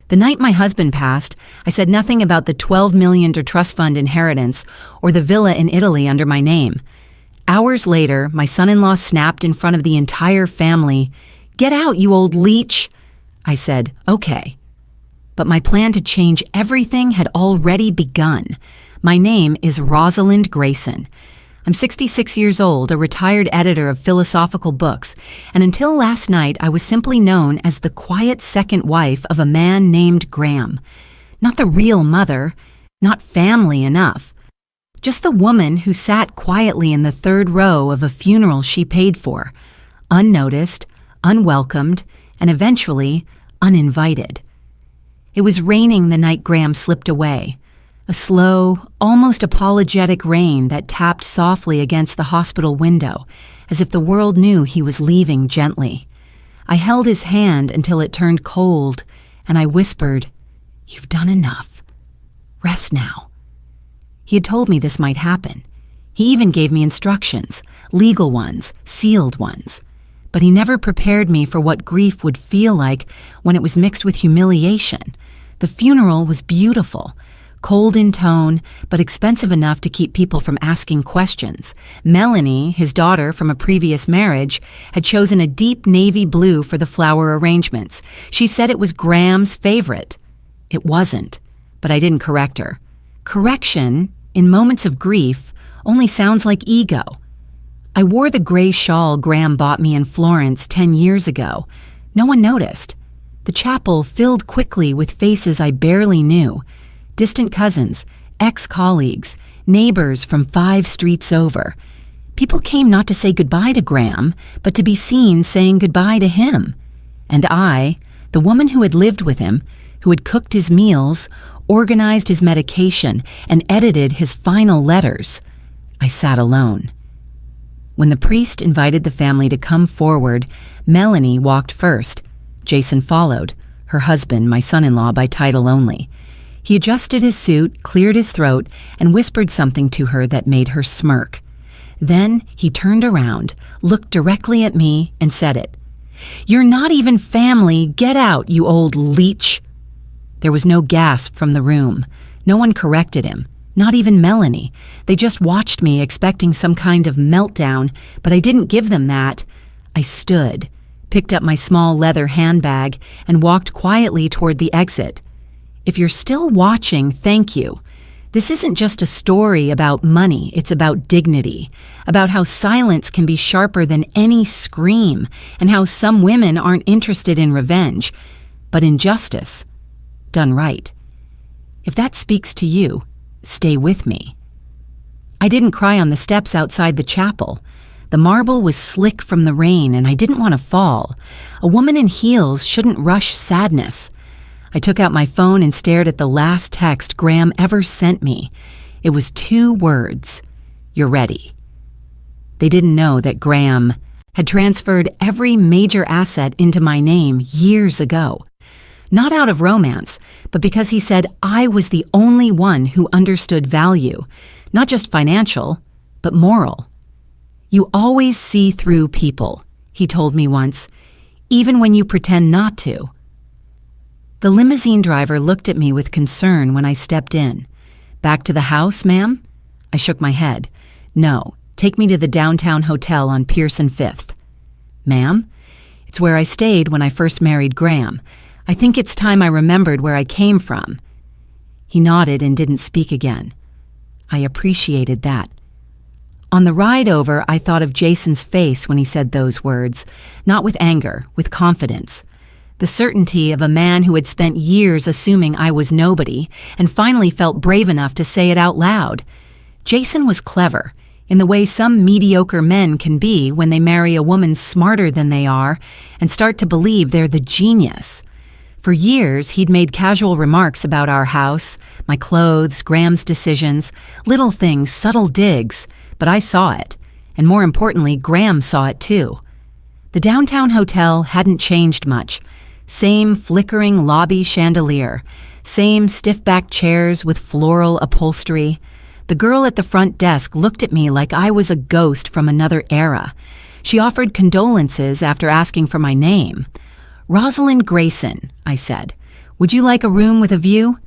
The night my husband passed, I said nothing about the $12 million trust fund inheritance or the villa in Italy under my name. Hours later, my son-in-law snapped in front of the entire family, "Get out, you old leech!" I said, "Okay." But my plan to change everything had already begun. My name is Rosalind Grayson. I'm 66 years old, a retired editor of philosophical books, and until last night I was simply known as the quiet second wife of a man named Graham. Not the real mother, not family enough. Just the woman who sat quietly in the third row of a funeral she paid for, unnoticed, unwelcomed, and eventually uninvited. It was raining the night Graham slipped away. A slow, almost apologetic rain that tapped softly against the hospital window, as if the world knew he was leaving gently. I held his hand until it turned cold, and I whispered, "You've done enough. Rest now." He had told me this might happen. He even gave me instructions, legal ones, sealed ones. But he never prepared me for what grief would feel like when it was mixed with humiliation. The funeral was beautiful, cold in tone, but expensive enough to keep people from asking questions. Melanie, his daughter from a previous marriage, had chosen a deep navy blue for the flower arrangements. She said it was Graham's favorite. It wasn't, but I didn't correct her. Correction, in moments of grief, only sounds like ego. I wore the gray shawl Graham bought me in Florence 10 years ago. No one noticed. The chapel filled quickly with faces I barely knew. Distant cousins, ex-colleagues, neighbors from 5 streets over. People came not to say goodbye to Graham, but to be seen saying goodbye to him. And I, the woman who had lived with him, who had cooked his meals, organized his medication, and edited his final letters, I sat alone. When the priest invited the family to come forward, Melanie walked first. Jason followed, her husband, my son-in-law by title only. He adjusted his suit, cleared his throat, and whispered something to her that made her smirk. Then he turned around, looked directly at me, and said it. "You're not even family. Get out, you old leech." There was no gasp from the room. No one corrected him, not even Melanie. They just watched me, expecting some kind of meltdown, but I didn't give them that. I stood, picked up my small leather handbag, and walked quietly toward the exit. If you're still watching, thank you. This isn't just a story about money, it's about dignity, about how silence can be sharper than any scream, and how some women aren't interested in revenge, but in justice, done right. If that speaks to you, stay with me. I didn't cry on the steps outside the chapel. The marble was slick from the rain, and I didn't want to fall. A woman in heels shouldn't rush sadness. I took out my phone and stared at the last text Graham ever sent me. It was 2 words. "You're ready." They didn't know that Graham had transferred every major asset into my name years ago. Not out of romance, but because he said I was the only one who understood value, not just financial, but moral. "You always see through people," he told me once, "even when you pretend not to." The limousine driver looked at me with concern when I stepped in. "Back to the house, ma'am?" I shook my head. "No, take me to the downtown hotel on Pearson 5th. "Ma'am? It's where I stayed when I first married Graham. I think it's time I remembered where I came from." He nodded and didn't speak again. I appreciated that. On the ride over, I thought of Jason's face when he said those words, not with anger, with confidence. The certainty of a man who had spent years assuming I was nobody and finally felt brave enough to say it out loud. Jason was clever, in the way some mediocre men can be when they marry a woman smarter than they are and start to believe they're the genius. For years, he'd made casual remarks about our house, my clothes, Graham's decisions, little things, subtle digs, but I saw it, and more importantly, Graham saw it too. The downtown hotel hadn't changed much. Same flickering lobby chandelier, same stiff-backed chairs with floral upholstery. The girl at the front desk looked at me like I was a ghost from another era. She offered condolences after asking for my name. "Rosalind Grayson," I said. Would you like a room with a view?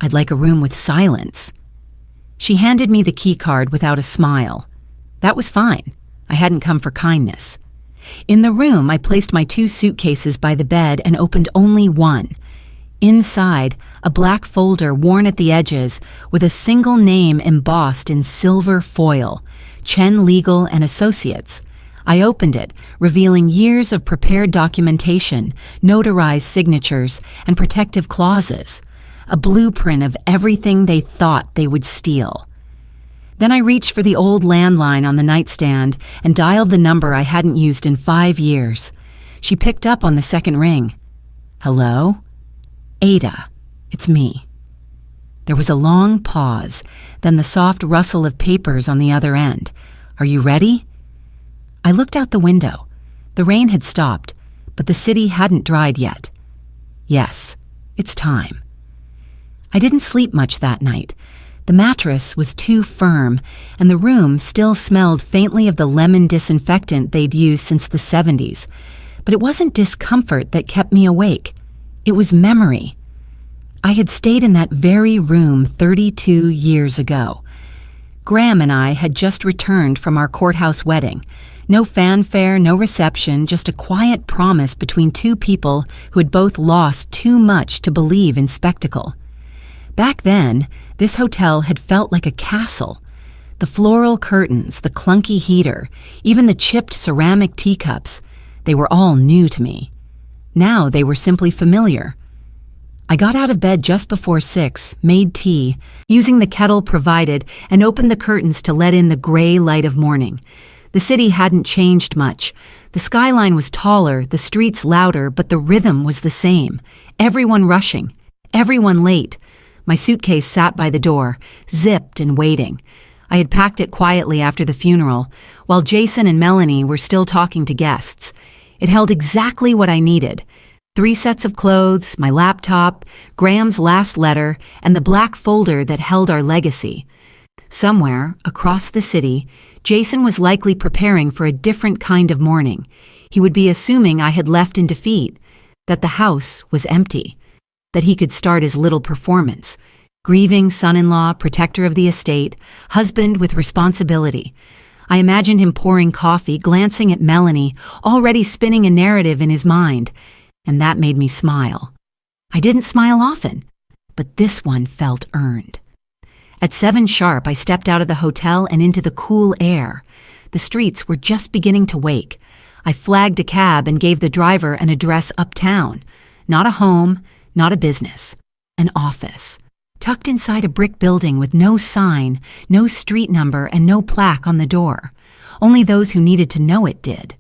I'd like a room with silence. She handed me the key card without a smile. That was fine. I hadn't come for kindness. In the room, I placed my 2 suitcases by the bed and opened only one. Inside, a black folder worn at the edges with a single name embossed in silver foil, Chen Legal and Associates. I opened it, revealing years of prepared documentation, notarized signatures, and protective clauses, a blueprint of everything they thought they would steal. Then I reached for the old landline on the nightstand and dialed the number I hadn't used in 5 years. She picked up on the second ring. Hello? Ada, it's me. There was a long pause, then the soft rustle of papers on the other end. Are you ready? I looked out the window. The rain had stopped, but the city hadn't dried yet. Yes, it's time. I didn't sleep much that night. The mattress was too firm, and the room still smelled faintly of the lemon disinfectant they'd used since the 70s. But it wasn't discomfort that kept me awake. It was memory. I had stayed in that very room 32 years ago. Graham and I had just returned from our courthouse wedding. No fanfare, no reception, just a quiet promise between 2 people who had both lost too much to believe in spectacle. Back then, this hotel had felt like a castle. The floral curtains, the clunky heater, even the chipped ceramic teacups, they were all new to me. Now they were simply familiar. I got out of bed just before 6, made tea, using the kettle provided, and opened the curtains to let in the gray light of morning. The city hadn't changed much. The skyline was taller, the streets louder, but the rhythm was the same. Everyone rushing, everyone late. My suitcase sat by the door, zipped and waiting. I had packed it quietly after the funeral, while Jason and Melanie were still talking to guests. It held exactly what I needed. 3 sets of clothes, my laptop, Graham's last letter, and the black folder that held our legacy. Somewhere, across the city, Jason was likely preparing for a different kind of mourning. He would be assuming I had left in defeat, that the house was empty, that he could start his little performance. Grieving son-in-law, protector of the estate, husband with responsibility. I imagined him pouring coffee, glancing at Melanie, already spinning a narrative in his mind, and that made me smile. I didn't smile often, but this one felt earned. At 7 sharp, I stepped out of the hotel and into the cool air. The streets were just beginning to wake. I flagged a cab and gave the driver an address uptown. Not a home, not a business. An office. Tucked inside a brick building with no sign, no street number, and no plaque on the door. Only those who needed to know it did.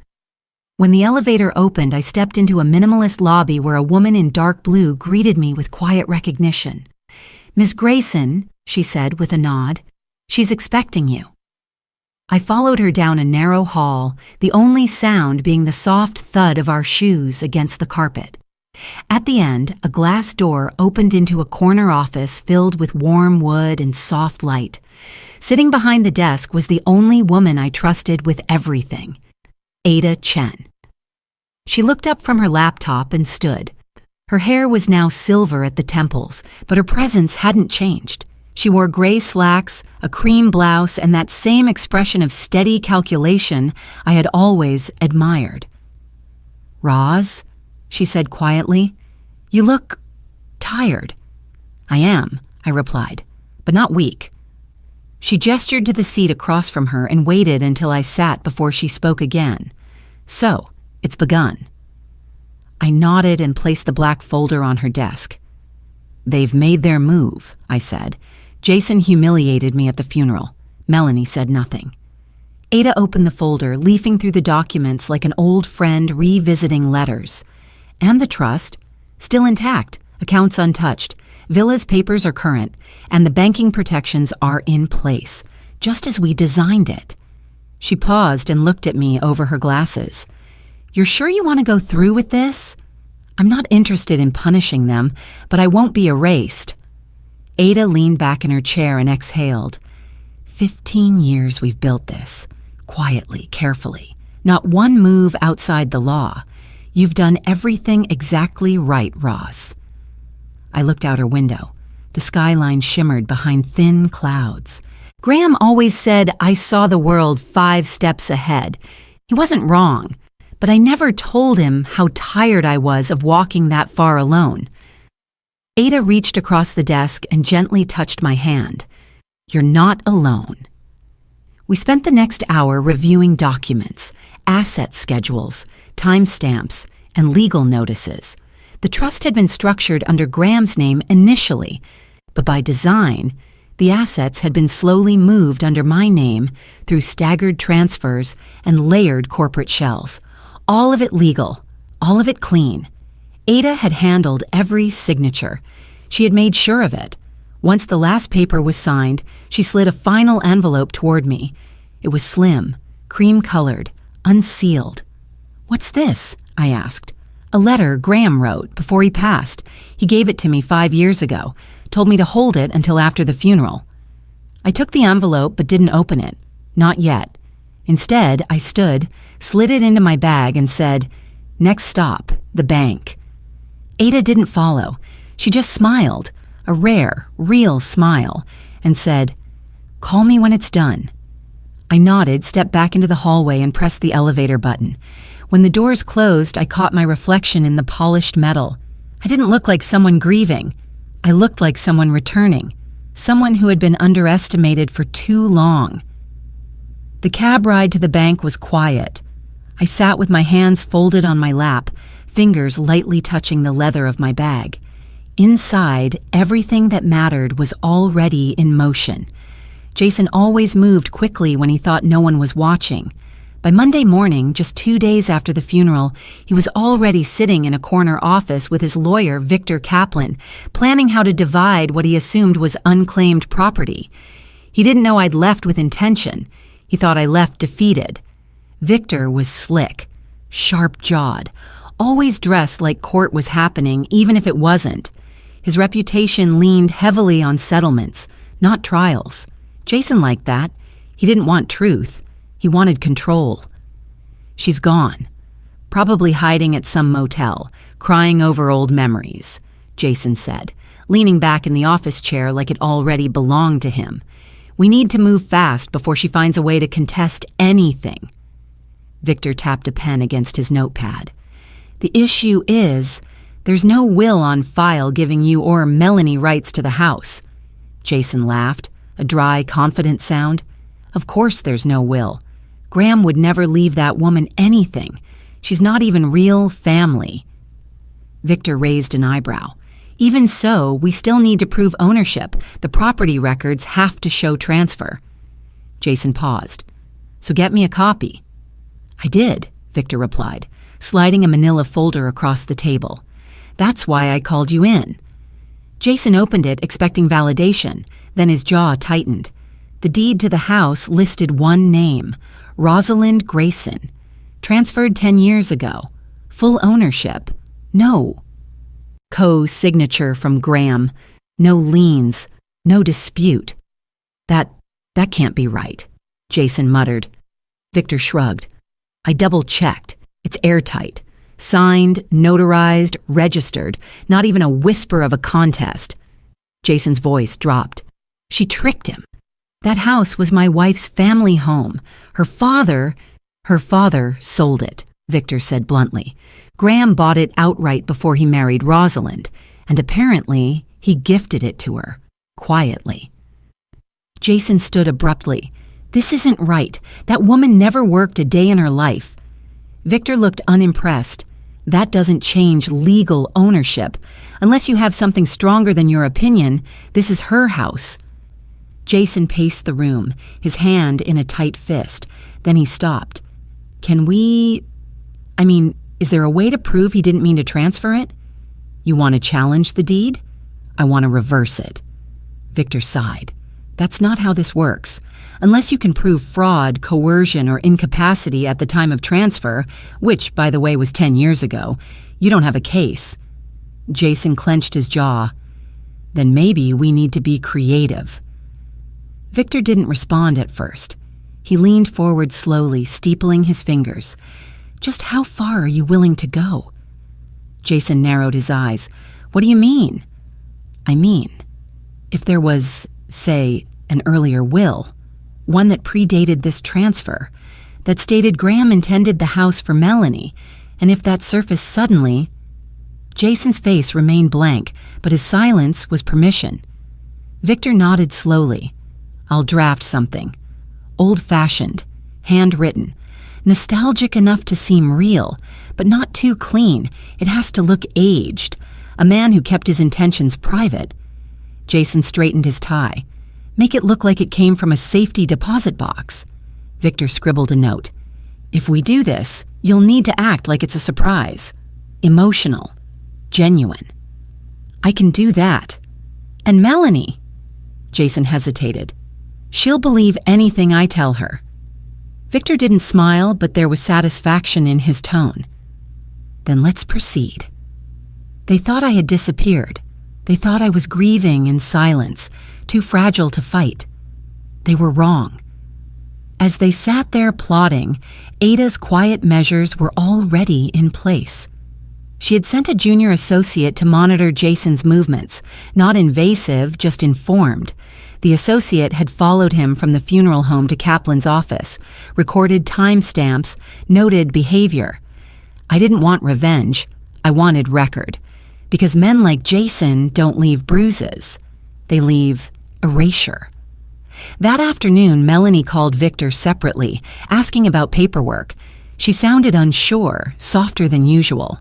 When the elevator opened, I stepped into a minimalist lobby where a woman in dark blue greeted me with quiet recognition. "Miss Grayson," she said with a nod. "She's expecting you." I followed her down a narrow hall, the only sound being the soft thud of our shoes against the carpet. At the end, a glass door opened into a corner office filled with warm wood and soft light. Sitting behind the desk was the only woman I trusted with everything, Ada Chen. She looked up from her laptop and stood. Her hair was now silver at the temples, but her presence hadn't changed. She wore gray slacks, a cream blouse, and that same expression of steady calculation I had always admired. "Roz," she said quietly, "you look tired." "I am," I replied, "but not weak." She gestured to the seat across from her and waited until I sat before she spoke again. "So, it's begun." I nodded and placed the black folder on her desk. "They've made their move," I said. "Jason humiliated me at the funeral." Melanie said nothing. Ada opened the folder, leafing through the documents like an old friend revisiting letters. "And the trust, still intact, accounts untouched. Villa's papers are current, and the banking protections are in place, just as we designed it." She paused and looked at me over her glasses. "You're sure you want to go through with this? I'm not interested in punishing them, but I won't be erased." Ada leaned back in her chair and exhaled. 15 years we've built this, quietly, carefully. Not one move outside the law. You've done everything exactly right, Roz. I looked out her window. The skyline shimmered behind thin clouds. Graham always said I saw the world 5 steps ahead. He wasn't wrong, but I never told him how tired I was of walking that far alone. Ada reached across the desk and gently touched my hand. You're not alone. We spent the next hour reviewing documents, asset schedules, timestamps, and legal notices. The trust had been structured under Graham's name initially, but by design, the assets had been slowly moved under my name through staggered transfers and layered corporate shells. All of it legal, all of it clean. Ada had handled every signature. She had made sure of it. Once the last paper was signed, she slid a final envelope toward me. It was slim, cream-colored, unsealed. "What's this?" I asked. "A letter Graham wrote before he passed. He gave it to me 5 years ago, told me to hold it until after the funeral." I took the envelope but didn't open it. Not yet. Instead, I stood, slid it into my bag, and said, "Next stop, the bank." Ada didn't follow. She just smiled, a rare, real smile, and said, "Call me when it's done." I nodded, stepped back into the hallway, and pressed the elevator button. When the doors closed, I caught my reflection in the polished metal. I didn't look like someone grieving. I looked like someone returning, someone who had been underestimated for too long. The cab ride to the bank was quiet. I sat with my hands folded on my lap, fingers lightly touching the leather of my bag. Inside, everything that mattered was already in motion. Jason always moved quickly when he thought no one was watching. By Monday morning, just 2 days after the funeral, he was already sitting in a corner office with his lawyer, Victor Kaplan, planning how to divide what he assumed was unclaimed property. He didn't know I'd left with intention. He thought I left defeated. Victor was slick, sharp-jawed, always dressed like court was happening, even if it wasn't. His reputation leaned heavily on settlements, not trials. Jason liked that. He didn't want truth. He wanted control. "She's gone. Probably hiding at some motel, crying over old memories," Jason said, leaning back in the office chair like it already belonged to him. "We need to move fast before she finds a way to contest anything." Victor tapped a pen against his notepad. "The issue is, there's no will on file giving you or Melanie rights to the house." Jason laughed, a dry, confident sound. "Of course there's no will. Graham would never leave that woman anything. She's not even real family." Victor raised an eyebrow. "Even so, we still need to prove ownership. The property records have to show transfer." Jason paused. "So get me a copy." "I did," Victor replied, sliding a manila folder across the table. "That's why I called you in." Jason opened it, expecting validation. Then his jaw tightened. The deed to the house listed one name, Rosalind Grayson. Transferred 10 years ago. Full ownership. No. Co-signature from Graham. No liens. No dispute. That can't be right," Jason muttered. Victor shrugged. "I double-checked. It's airtight. Signed, notarized, registered. Not even a whisper of a contest." Jason's voice dropped. "She tricked him. That house was my wife's family home. Her father sold it," Victor said bluntly. "Graham bought it outright before he married Rosalind, and apparently he gifted it to her, quietly." Jason stood abruptly. "This isn't right. That woman never worked a day in her life." Victor looked unimpressed. "That doesn't change legal ownership. Unless you have something stronger than your opinion, this is her house." Jason paced the room, his hand in a tight fist. Then he stopped. Is there a way to prove he didn't mean to transfer it? You want to challenge the deed? I want to reverse it." Victor sighed. "That's not how this works. Unless you can prove fraud, coercion, or incapacity at the time of transfer, which, by the way, was 10 years ago, you don't have a case." Jason clenched his jaw. "Then maybe we need to be creative." Victor didn't respond at first. He leaned forward slowly, steepling his fingers. "Just how far are you willing to go?" Jason narrowed his eyes. "What do you mean?" I mean, if there was, say, an earlier will, one that predated this transfer, that stated Graham intended the house for Melanie, and if that surfaced suddenly... Jason's face remained blank, but his silence was permission. Victor nodded slowly. I'll draft something. Old-fashioned, handwritten, nostalgic enough to seem real, but not too clean. It has to look aged. A man who kept his intentions private. Jason straightened his tie. Make it look like it came from a safety deposit box. Victor scribbled a note. If we do this, you'll need to act like it's a surprise. Emotional. Genuine. I can do that. And Melanie? Jason hesitated. She'll believe anything I tell her. Victor didn't smile, but there was satisfaction in his tone. Then let's proceed. They thought I had disappeared. They thought I was grieving in silence, too fragile to fight. They were wrong. As they sat there plotting, Ada's quiet measures were already in place. She had sent a junior associate to monitor Jason's movements, not invasive, just informed. The associate had followed him from the funeral home to Kaplan's office, recorded timestamps, noted behavior. I didn't want revenge. I wanted record. Because men like Jason don't leave bruises. They leave erasure. That afternoon, Melanie called Victor separately, asking about paperwork. She sounded unsure, softer than usual.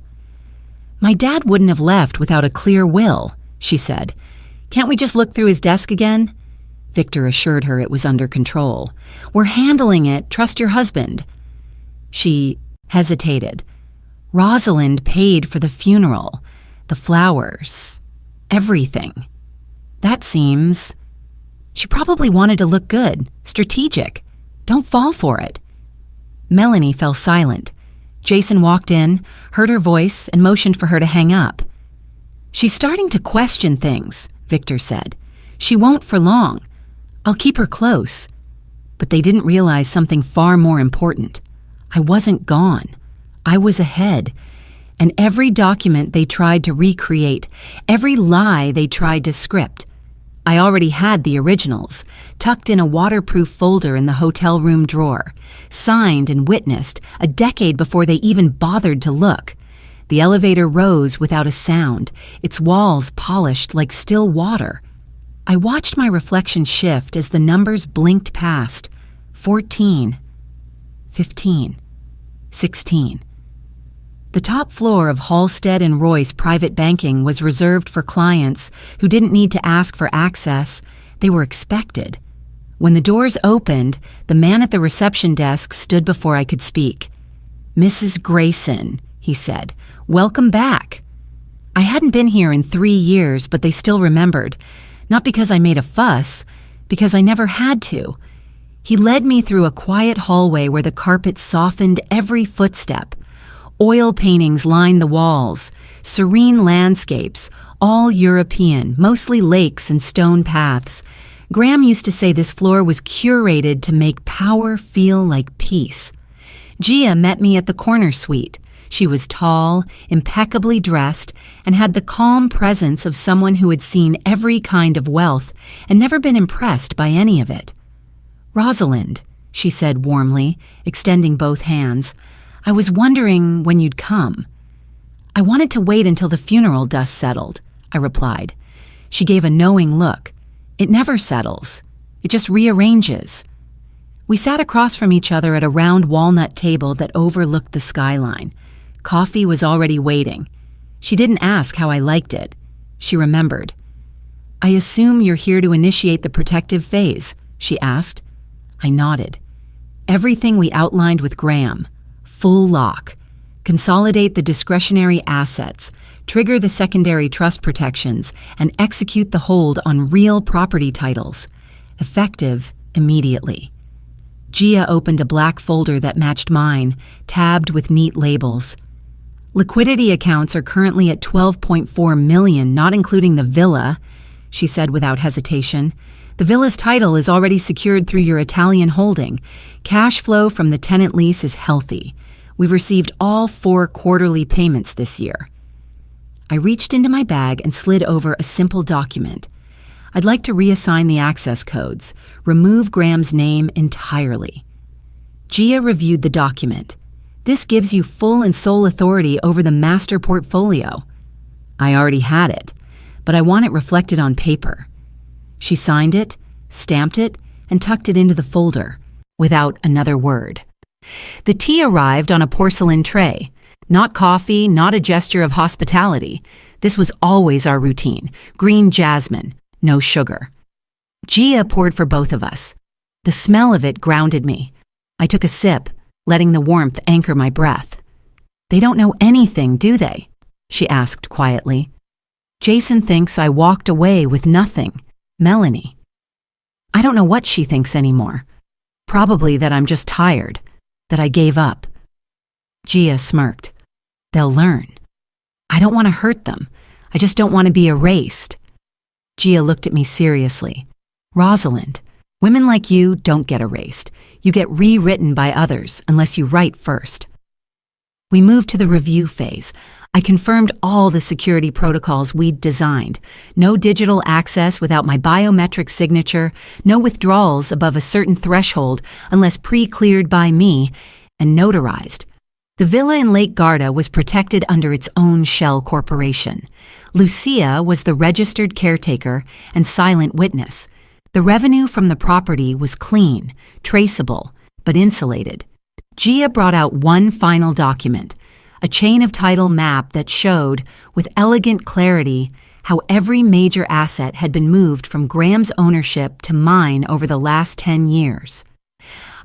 My dad wouldn't have left without a clear will, she said. Can't we just look through his desk again? Victor assured her it was under control. We're handling it. Trust your husband. She hesitated. Rosalind paid for the funeral, the flowers, everything. That seems... She probably wanted to look good, strategic. Don't fall for it. Melanie fell silent. Jason walked in, heard her voice, and motioned for her to hang up. She's starting to question things, Victor said. She won't for long. I'll keep her close. But they didn't realize something far more important. I wasn't gone. I was ahead. And every document they tried to recreate, every lie they tried to script, I already had the originals, tucked in a waterproof folder in the hotel room drawer, signed and witnessed a decade before they even bothered to look. The elevator rose without a sound, its walls polished like still water. I watched my reflection shift as the numbers blinked past. 14, 15, 16. The top floor of Halstead and Royce Private Banking was reserved for clients who didn't need to ask for access. They were expected. When the doors opened, the man at the reception desk stood before I could speak. Mrs. Grayson, he said, welcome back. I hadn't been here in 3 years, but they still remembered. Not because I made a fuss, because I never had to. He led me through a quiet hallway where the carpet softened every footstep. Oil paintings lined the walls, serene landscapes, all European, mostly lakes and stone paths. Graham used to say this floor was curated to make power feel like peace. Gia met me at the corner suite. She was tall, impeccably dressed, and had the calm presence of someone who had seen every kind of wealth and never been impressed by any of it. Rosalind, she said warmly, extending both hands, I was wondering when you'd come. I wanted to wait until the funeral dust settled, I replied. She gave a knowing look. It never settles. It just rearranges. We sat across from each other at a round walnut table that overlooked the skyline. Coffee was already waiting. She didn't ask how I liked it. She remembered. I assume you're here to initiate the protective phase, she asked. I nodded. Everything we outlined with Graham. Full lock. Consolidate the discretionary assets, trigger the secondary trust protections, and execute the hold on real property titles. Effective immediately. Gia opened a black folder that matched mine, tabbed with neat labels. Liquidity accounts are currently at $12.4 million, not including the villa, she said without hesitation. The villa's title is already secured through your Italian holding. Cash flow from the tenant lease is healthy. We've received all 4 quarterly payments this year. I reached into my bag and slid over a simple document. I'd like to reassign the access codes, remove Graham's name entirely. Gia reviewed the document. This gives you full and sole authority over the master portfolio. I already had it, but I want it reflected on paper. She signed it, stamped it, and tucked it into the folder, without another word. The tea arrived on a porcelain tray. Not coffee, not a gesture of hospitality. This was always our routine. Green jasmine, no sugar. Gia poured for both of us. The smell of it grounded me. I took a sip, letting the warmth anchor my breath. They don't know anything, do they? She asked quietly. Jason thinks I walked away with nothing. Melanie. I don't know what she thinks anymore. Probably that I'm just tired, that I gave up. Gia smirked. They'll learn. I don't want to hurt them. I just don't want to be erased. Gia looked at me seriously. Rosalind, women like you don't get erased. You get rewritten by others unless you write first. We moved to the review phase. I confirmed all the security protocols we'd designed. No digital access without my biometric signature, no withdrawals above a certain threshold unless pre-cleared by me, and notarized. The villa in Lake Garda was protected under its own shell corporation. Lucia was the registered caretaker and silent witness. The revenue from the property was clean, traceable, but insulated. Gia brought out one final document, a chain of title map that showed, with elegant clarity, how every major asset had been moved from Graham's ownership to mine over the last 10 years.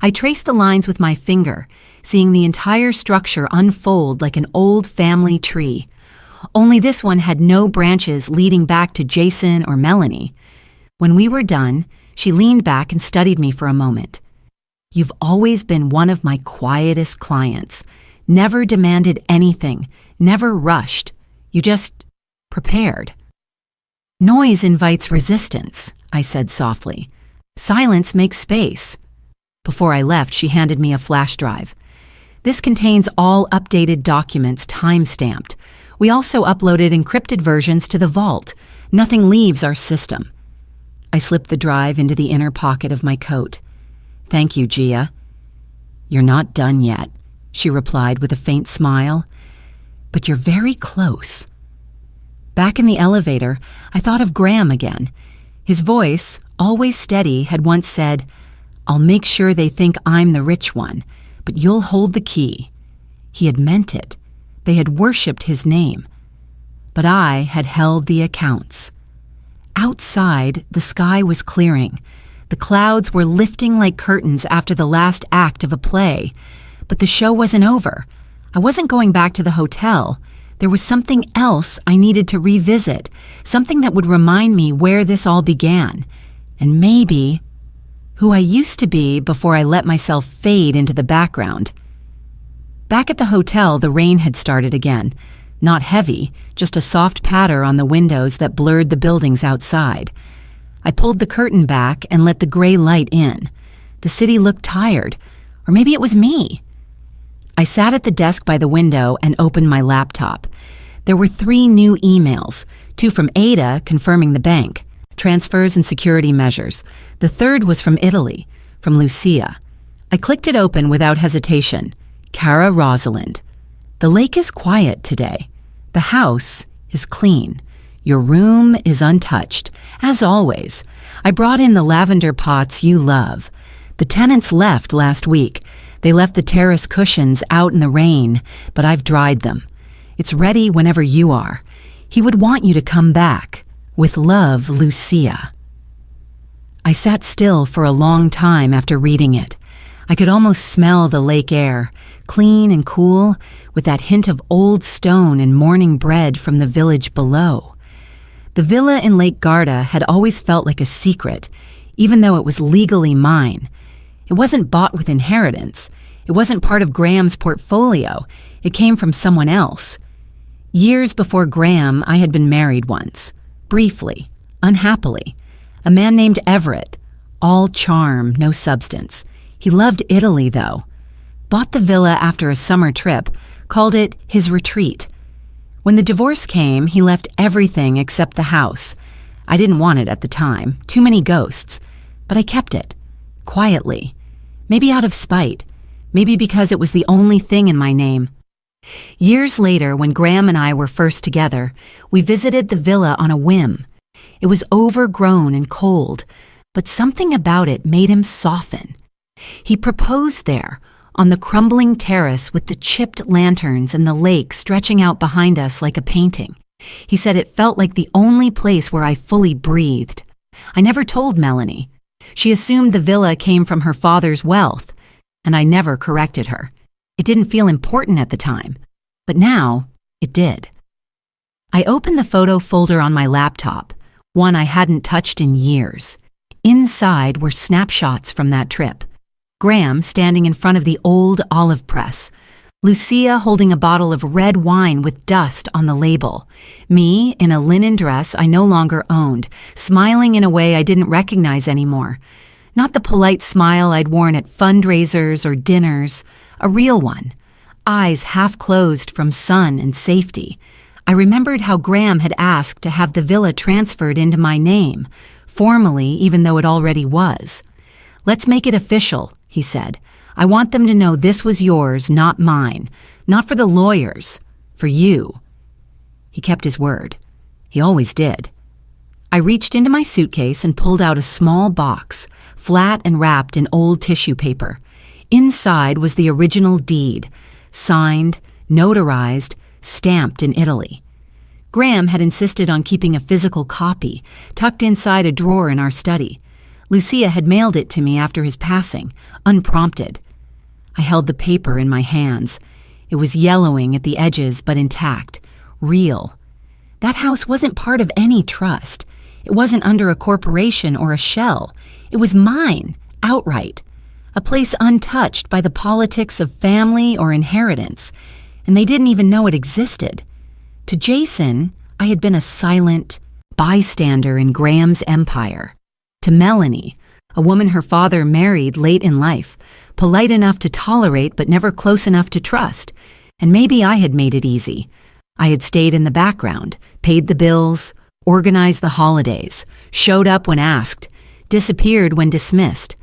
I traced the lines with my finger, seeing the entire structure unfold like an old family tree. Only this one had no branches leading back to Jason or Melanie. When we were done, she leaned back and studied me for a moment. You've always been one of my quietest clients. Never demanded anything, never rushed. You just prepared. Noise invites resistance, I said softly. Silence makes space. Before I left, she handed me a flash drive. This contains all updated documents time-stamped. We also uploaded encrypted versions to the vault. Nothing leaves our system. I slipped the drive into the inner pocket of my coat. Thank you, Gia. You're not done yet, she replied with a faint smile. But you're very close. Back in the elevator, I thought of Graham again. His voice, always steady, had once said, I'll make sure they think I'm the rich one, but you'll hold the key. He had meant it. They had worshipped his name. But I had held the accounts. Outside, the sky was clearing. The clouds were lifting like curtains after the last act of a play. But the show wasn't over. I wasn't going back to the hotel. There was something else I needed to revisit, something that would remind me where this all began, and maybe who I used to be before I let myself fade into the background. Back at the hotel, the rain had started again. Not heavy, just a soft patter on the windows that blurred the buildings outside. I pulled the curtain back and let the gray light in. The city looked tired, or maybe it was me. I sat at the desk by the window and opened my laptop. There were 3 new emails, 2 from Ada confirming the bank, transfers and security measures. The 3rd was from Italy, from Lucia. I clicked it open without hesitation. Cara Rosalind. The lake is quiet today. The house is clean. Your room is untouched. As always, I brought in the lavender pots you love. The tenants left last week. They left the terrace cushions out in the rain, but I've dried them. It's ready whenever you are. He would want you to come back. With love, Lucia. I sat still for a long time after reading it. I could almost smell the lake air, clean and cool, with that hint of old stone and morning bread from the village below. The villa in Lake Garda had always felt like a secret, even though it was legally mine. It wasn't bought with inheritance. It wasn't part of Graham's portfolio. It came from someone else. Years before Graham, I had been married once. Briefly, unhappily. A man named Everett. All charm, no substance. He loved Italy, though. Bought the villa after a summer trip, called it his retreat. When the divorce came, he left everything except the house. I didn't want it at the time, too many ghosts, but I kept it, quietly, maybe out of spite, maybe because it was the only thing in my name. Years later, when Graham and I were first together, we visited the villa on a whim. It was overgrown and cold, but something about it made him soften. He proposed there, on the crumbling terrace with the chipped lanterns and the lake stretching out behind us like a painting. He said it felt like the only place where I fully breathed. I never told Melanie. She assumed the villa came from her father's wealth, and I never corrected her. It didn't feel important at the time, but now it did. I opened the photo folder on my laptop, one I hadn't touched in years. Inside were snapshots from that trip. Graham standing in front of the old olive press, Lucia holding a bottle of red wine with dust on the label, me in a linen dress I no longer owned, smiling in a way I didn't recognize anymore. Not the polite smile I'd worn at fundraisers or dinners, a real one, eyes half closed from sun and safety. I remembered how Graham had asked to have the villa transferred into my name, formally even though it already was. "Let's make it official," he said. "I want them to know this was yours, not mine. Not for the lawyers, for you." He kept his word. He always did. I reached into my suitcase and pulled out a small box, flat and wrapped in old tissue paper. Inside was the original deed, signed, notarized, stamped in Italy. Graham had insisted on keeping a physical copy, tucked inside a drawer in our study. Lucia had mailed it to me after his passing, unprompted. I held the paper in my hands. It was yellowing at the edges, but intact, real. That house wasn't part of any trust. It wasn't under a corporation or a shell. It was mine, outright. A place untouched by the politics of family or inheritance, and they didn't even know it existed. To Jason, I had been a silent bystander in Graham's empire. To Melanie, a woman her father married late in life, polite enough to tolerate but never close enough to trust. And maybe I had made it easy. I had stayed in the background, paid the bills, organized the holidays, showed up when asked, disappeared when dismissed.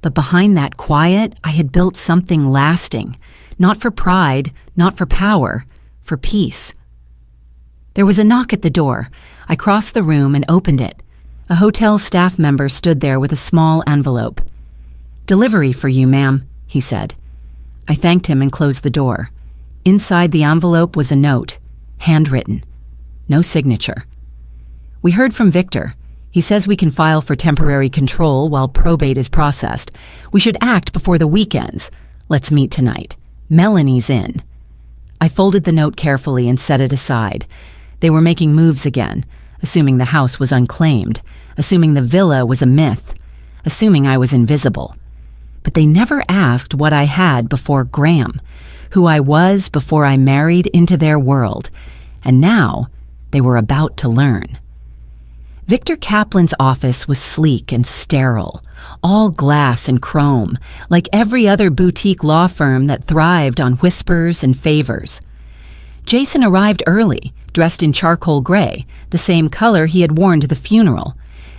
But behind that quiet, I had built something lasting, not for pride, not for power, for peace. There was a knock at the door. I crossed the room and opened it. A hotel staff member stood there with a small envelope. "Delivery for you, ma'am," he said. I thanked him and closed the door. Inside the envelope was a note, handwritten. No signature. "We heard from Victor. He says we can file for temporary control while probate is processed. We should act before the weekends. Let's meet tonight. Melanie's in." I folded the note carefully and set it aside. They were making moves again, assuming the house was unclaimed, assuming the villa was a myth, assuming I was invisible. But they never asked what I had before Graham, who I was before I married into their world, and now they were about to learn. Victor Kaplan's office was sleek and sterile, all glass and chrome, like every other boutique law firm that thrived on whispers and favors. Jason arrived early, dressed in charcoal gray, the same color he had worn to the funeral.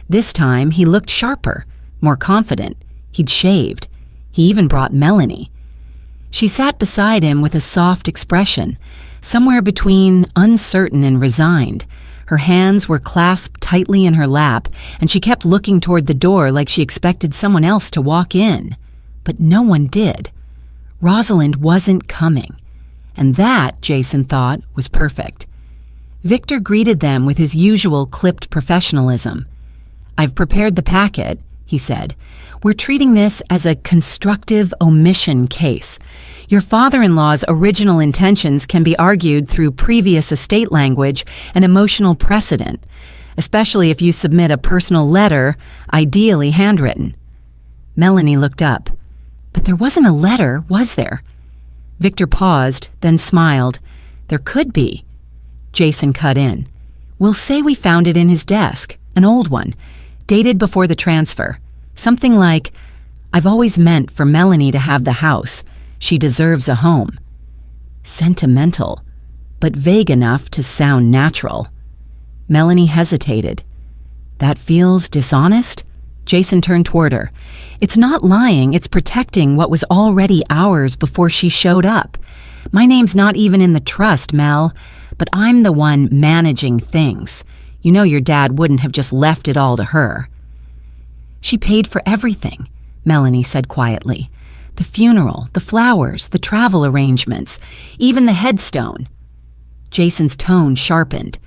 This time he looked sharper, more confident. He'd shaved. He even brought Melanie. She sat beside him with a soft expression, somewhere between uncertain and resigned. Her hands were clasped tightly in her lap, and she kept looking toward the door like she expected someone else to walk in. But no one did. Rosalind wasn't coming. And that, Jason thought, was perfect. Victor greeted them with his usual clipped professionalism. "I've prepared the packet," he said. "We're treating this as a constructive omission case. Your father-in-law's original intentions can be argued through previous estate language and emotional precedent, especially if you submit a personal letter, ideally handwritten." Melanie looked up. "But there wasn't a letter, was there?" Victor paused, then smiled. "There could be." Jason cut in. "We'll say we found it in his desk, an old one, dated before the transfer. Something like, 'I've always meant for Melanie to have the house. She deserves a home.'" Sentimental. but vague enough to sound natural. Melanie hesitated. That feels dishonest? Jason turned toward her. It's not lying, it's protecting what was already ours before she showed up. My name's not even in the trust, Mel, but I'm the one managing things. You know your dad wouldn't have just left it all to her. She paid for everything, Melanie said quietly. The funeral, the flowers, the travel arrangements, even the headstone. Jason's tone sharpened.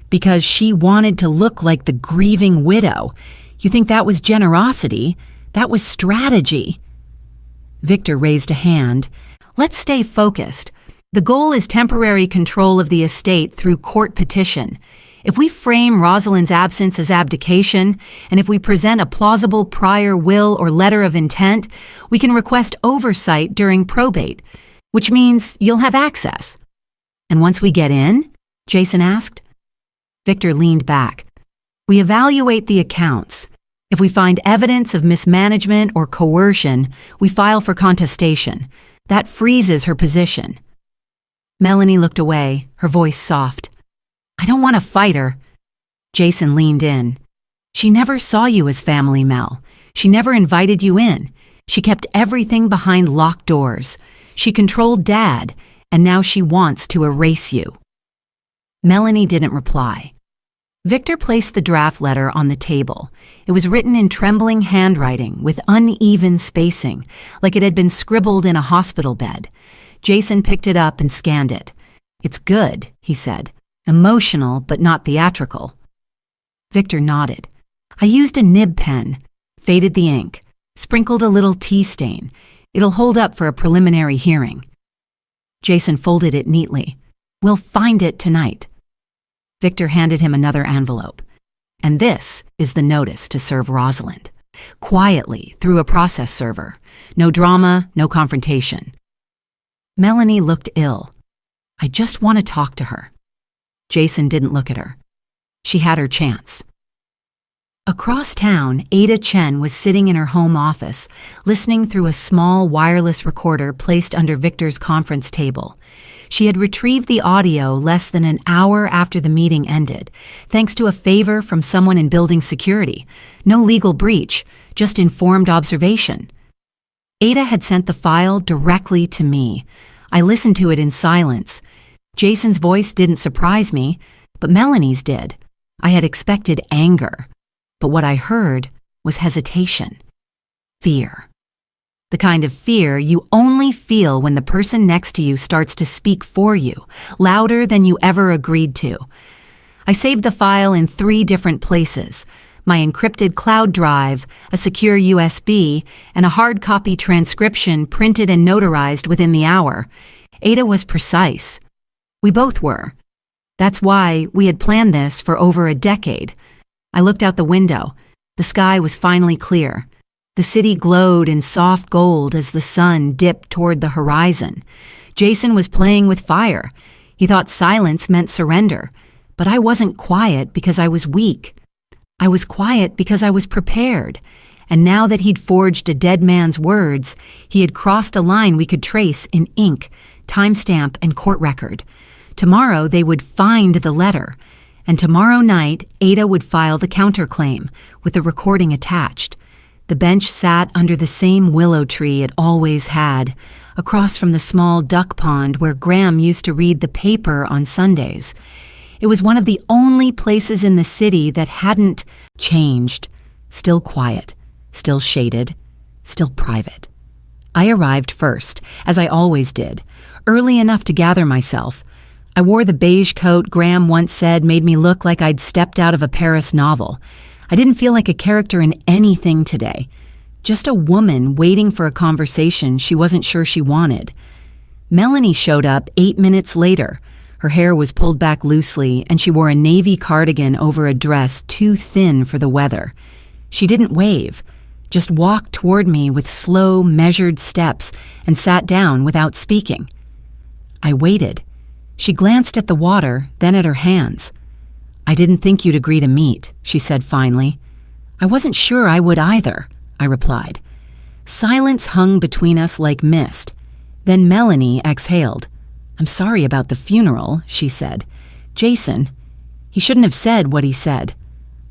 Because she wanted to look like the grieving widow. You think that was generosity? That was strategy. Victor raised a hand. Let's stay focused. The goal is temporary control of the estate through court petition. If we frame Rosalind's absence as abdication, and if we present a plausible prior will or letter of intent, we can request oversight during probate, which means you'll have access. And once we get in? Jason asked. Victor leaned back. We evaluate the accounts. If we find evidence of mismanagement or coercion, we file for contestation. That freezes her position. Melanie looked away, her voice soft. I don't want to fight her. Jason leaned in. She never saw you as family, Mel. She never invited you in. She kept everything behind locked doors. She controlled Dad, and now she wants to erase you. Melanie didn't reply. Victor placed the draft letter on the table. It was written in trembling handwriting with uneven spacing, like it had been scribbled in a hospital bed. Jason picked it up and scanned it. It's good, he said. Emotional, but not theatrical. Victor nodded. I used a nib pen, faded the ink, sprinkled a little tea stain. It'll hold up for a preliminary hearing. Jason folded it neatly. We'll find it tonight. Victor handed him another envelope. And this is the notice to serve Rosalind. Quietly, through a process server. No drama, no confrontation. Melanie looked ill. I just want to talk to her. Jason didn't look at her. She had her chance. Across town, Ada Chen was sitting in her home office, listening through a small wireless recorder placed under Victor's conference table. She had retrieved the audio less than an hour after the meeting ended, thanks to a favor from someone in building security. No legal breach, just informed observation. Ada had sent the file directly to me. I listened to it in silence. Jason's voice didn't surprise me, but Melanie's did. I had expected anger, but what I heard was hesitation, fear. The kind of fear you only feel when the person next to you starts to speak for you, louder than you ever agreed to. I saved the file in 3 different places: my encrypted cloud drive, a secure USB, and a hard copy transcription printed and notarized within the hour. Ada was precise. We both were. That's why we had planned this for over a decade. I looked out the window. The sky was finally clear. The city glowed in soft gold as the sun dipped toward the horizon. Jason was playing with fire. He thought silence meant surrender, but I wasn't quiet because I was weak. I was quiet because I was prepared. And now that he'd forged a dead man's words, he had crossed a line we could trace in ink, timestamp, and court record. Tomorrow they would find the letter, and tomorrow night Ada would file the counterclaim with the recording attached. The bench sat under the same willow tree it always had, across from the small duck pond where Graham used to read the paper on Sundays. It was one of the only places in the city that hadn't changed. Still quiet, still shaded, still private. I arrived first, as I always did, early enough to gather myself. I wore the beige coat Graham once said made me look like I'd stepped out of a Paris novel. I didn't feel like a character in anything today. Just a woman waiting for a conversation she wasn't sure she wanted. Melanie showed up 8 minutes later. Her hair was pulled back loosely, and she wore a navy cardigan over a dress too thin for the weather. She didn't wave, just walked toward me with slow, measured steps and sat down without speaking. I waited. She glanced at the water, then at her hands. I didn't think you'd agree to meet, she said finally. I wasn't sure I would either, I replied. Silence hung between us like mist. Then Melanie exhaled. I'm sorry about the funeral, she said. Jason, he shouldn't have said what he said.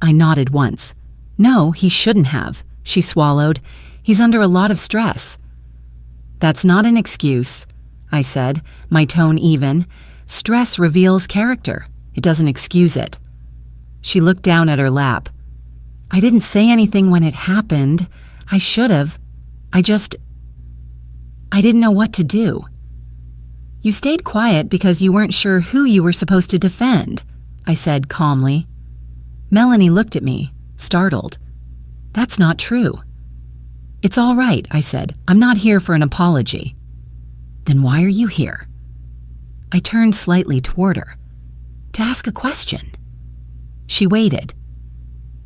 I nodded once. No, he shouldn't have, she swallowed. He's under a lot of stress. That's not an excuse, I said, my tone even. Stress reveals character. It doesn't excuse it. She looked down at her lap. I didn't say anything when it happened. I should have. I didn't know what to do. You stayed quiet because you weren't sure who you were supposed to defend, I said calmly. Melanie looked at me, startled. That's not true. It's all right, I said. I'm not here for an apology. Then why are you here? I turned slightly toward her. To ask a question. She waited.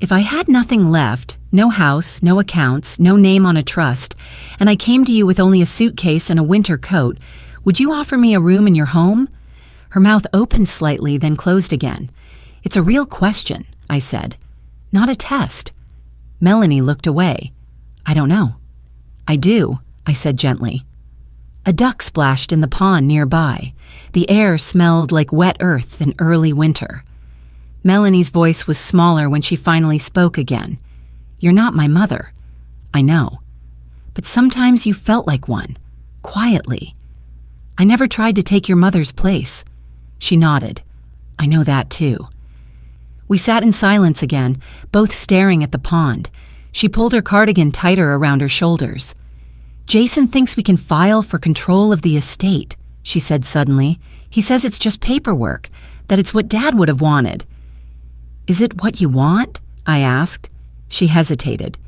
If I had nothing left, no house, no accounts, no name on a trust, and I came to you with only a suitcase and a winter coat, would you offer me a room in your home? Her mouth opened slightly, then closed again. It's a real question, I said. Not a test. Melanie looked away. I don't know. I do, I said gently. A duck splashed in the pond nearby. The air smelled like wet earth in early winter. Melanie's voice was smaller when she finally spoke again. You're not my mother. I know. But sometimes you felt like one. Quietly. I never tried to take your mother's place. She nodded. I know that too. We sat in silence again, both staring at the pond. She pulled her cardigan tighter around her shoulders. Jason thinks we can file for control of the estate, she said suddenly. He says it's just paperwork, that it's what Dad would have wanted. Is it what you want? I asked. She hesitated.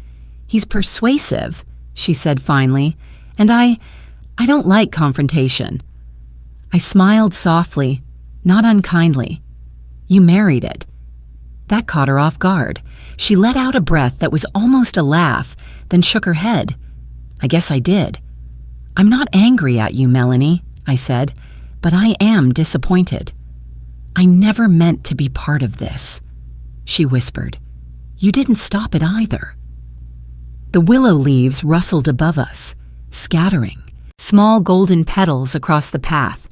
He's persuasive, she said finally, and I don't like confrontation. I smiled softly, not unkindly. You married it. That caught her off guard. She let out a breath that was almost a laugh, then shook her head. I guess I did. I'm not angry at you, Melanie, I said, but I am disappointed. I never meant to be part of this, she whispered. You didn't stop it either. The willow leaves rustled above us, scattering, small golden petals across the path.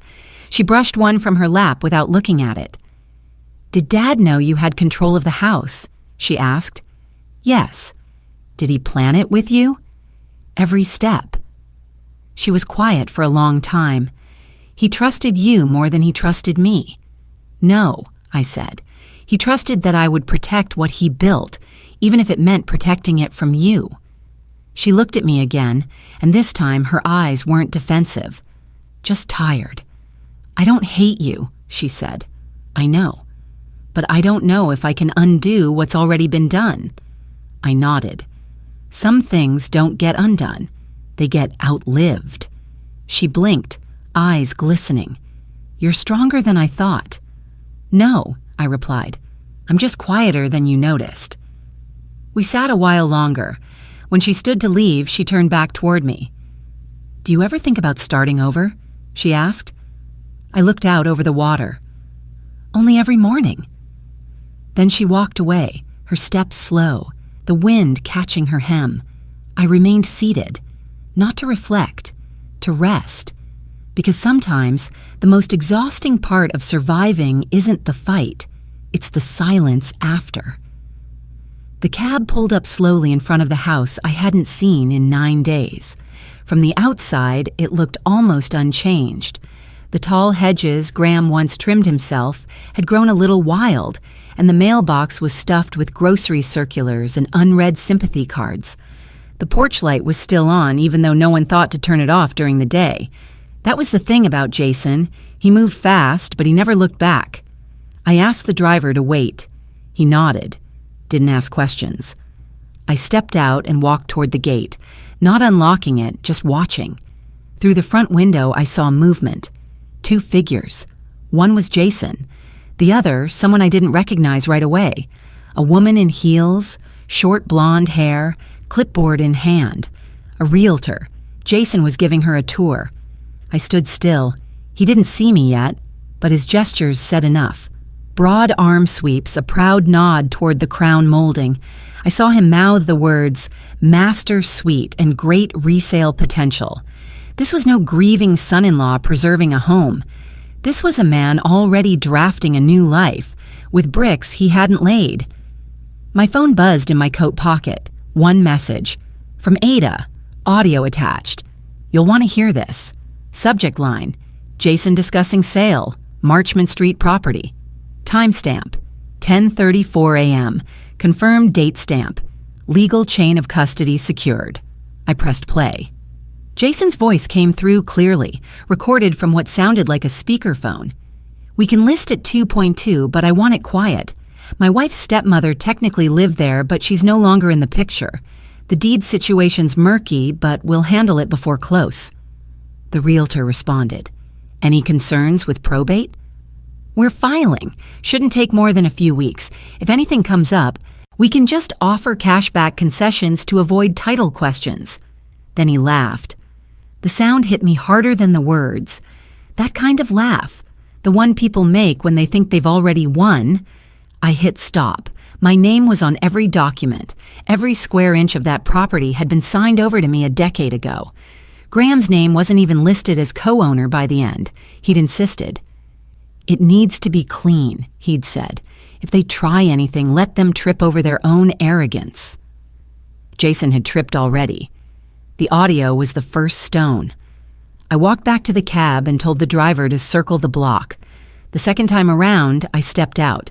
She brushed one from her lap without looking at it. Did Dad know you had control of the house? She asked. Yes. Did he plan it with you? Every step. She was quiet for a long time. He trusted you more than he trusted me. No, I said. He trusted that I would protect what he built, even if it meant protecting it from you. She looked at me again, and this time her eyes weren't defensive, just tired. I don't hate you, she said. I know. But I don't know if I can undo what's already been done. I nodded. Some things don't get undone. They get outlived. She blinked, eyes glistening. You're stronger than I thought. No, I replied. I'm just quieter than you noticed. We sat a while longer. When she stood to leave, she turned back toward me. Do you ever think about starting over? She asked. I looked out over the water. Only every morning. Then she walked away, her steps slow, the wind catching her hem. I remained seated, not to reflect, to rest, because sometimes the most exhausting part of surviving isn't the fight, it's the silence after. The cab pulled up slowly in front of the house I hadn't seen in 9 days. From the outside, it looked almost unchanged. The tall hedges Graham once trimmed himself had grown a little wild, and the mailbox was stuffed with grocery circulars and unread sympathy cards. The porch light was still on, even though no one thought to turn it off during the day. That was the thing about Jason. He moved fast, but he never looked back. I asked the driver to wait. He nodded, didn't ask questions. I stepped out and walked toward the gate, not unlocking it, just watching. Through the front window, I saw movement. 2 figures. One was Jason. The other, someone I didn't recognize right away. A woman in heels, short blonde hair, clipboard in hand. A realtor. Jason was giving her a tour. I stood still. He didn't see me yet, but his gestures said enough. Broad arm sweeps, a proud nod toward the crown molding. I saw him mouth the words, master suite and great resale potential. This was no grieving son-in-law preserving a home. This was a man already drafting a new life, with bricks he hadn't laid. My phone buzzed in my coat pocket. One message. From Ada. Audio attached. You'll want to hear this. Subject line. Jason discussing sale. Marchman Street property. Timestamp. 10:34 a.m. Confirmed date stamp. Legal chain of custody secured. I pressed play. Jason's voice came through clearly, recorded from what sounded like a speakerphone. We can list at 2.2, but I want it quiet. My wife's stepmother technically lived there, but she's no longer in the picture. The deed situation's murky, but we'll handle it before close. The realtor responded. Any concerns with probate? We're filing. Shouldn't take more than a few weeks. If anything comes up, we can just offer cashback concessions to avoid title questions. Then he laughed. The sound hit me harder than the words. That kind of laugh, the one people make when they think they've already won. I hit stop. My name was on every document. Every square inch of that property had been signed over to me a decade ago. Graham's name wasn't even listed as co-owner by the end. He'd insisted. It needs to be clean, he'd said. If they try anything, let them trip over their own arrogance. Jason had tripped already. The audio was the first stone. I walked back to the cab and told the driver to circle the block. The second time around, I stepped out.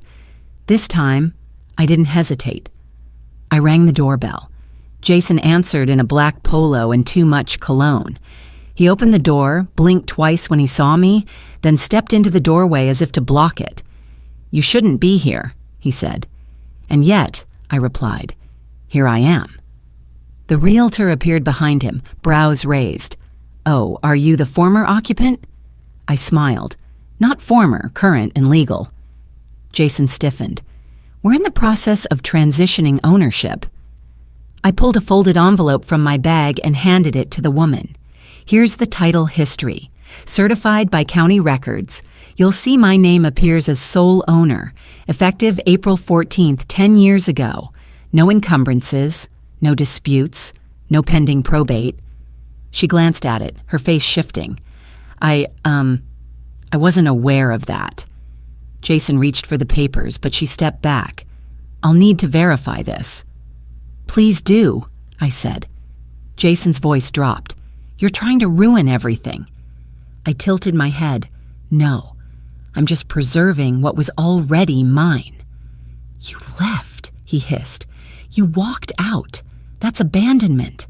This time, I didn't hesitate. I rang the doorbell. Jason answered in a black polo and too much cologne. He opened the door, blinked twice when he saw me, then stepped into the doorway as if to block it. You shouldn't be here, he said. And yet, I replied, here I am. The realtor appeared behind him, brows raised. Oh, are you the former occupant? I smiled. Not former, current and legal. Jason stiffened. We're in the process of transitioning ownership. I pulled a folded envelope from my bag and handed it to the woman. Here's the title history. Certified by county records. You'll see my name appears as sole owner, effective April 14th, 10 years ago. No encumbrances, no disputes, no pending probate. She glanced at it, her face shifting. I wasn't aware of that. Jason reached for the papers, but she stepped back. I'll need to verify this. Please do, I said. Jason's voice dropped. You're trying to ruin everything. I tilted my head. No, I'm just preserving what was already mine. You left, he hissed. You walked out. That's abandonment.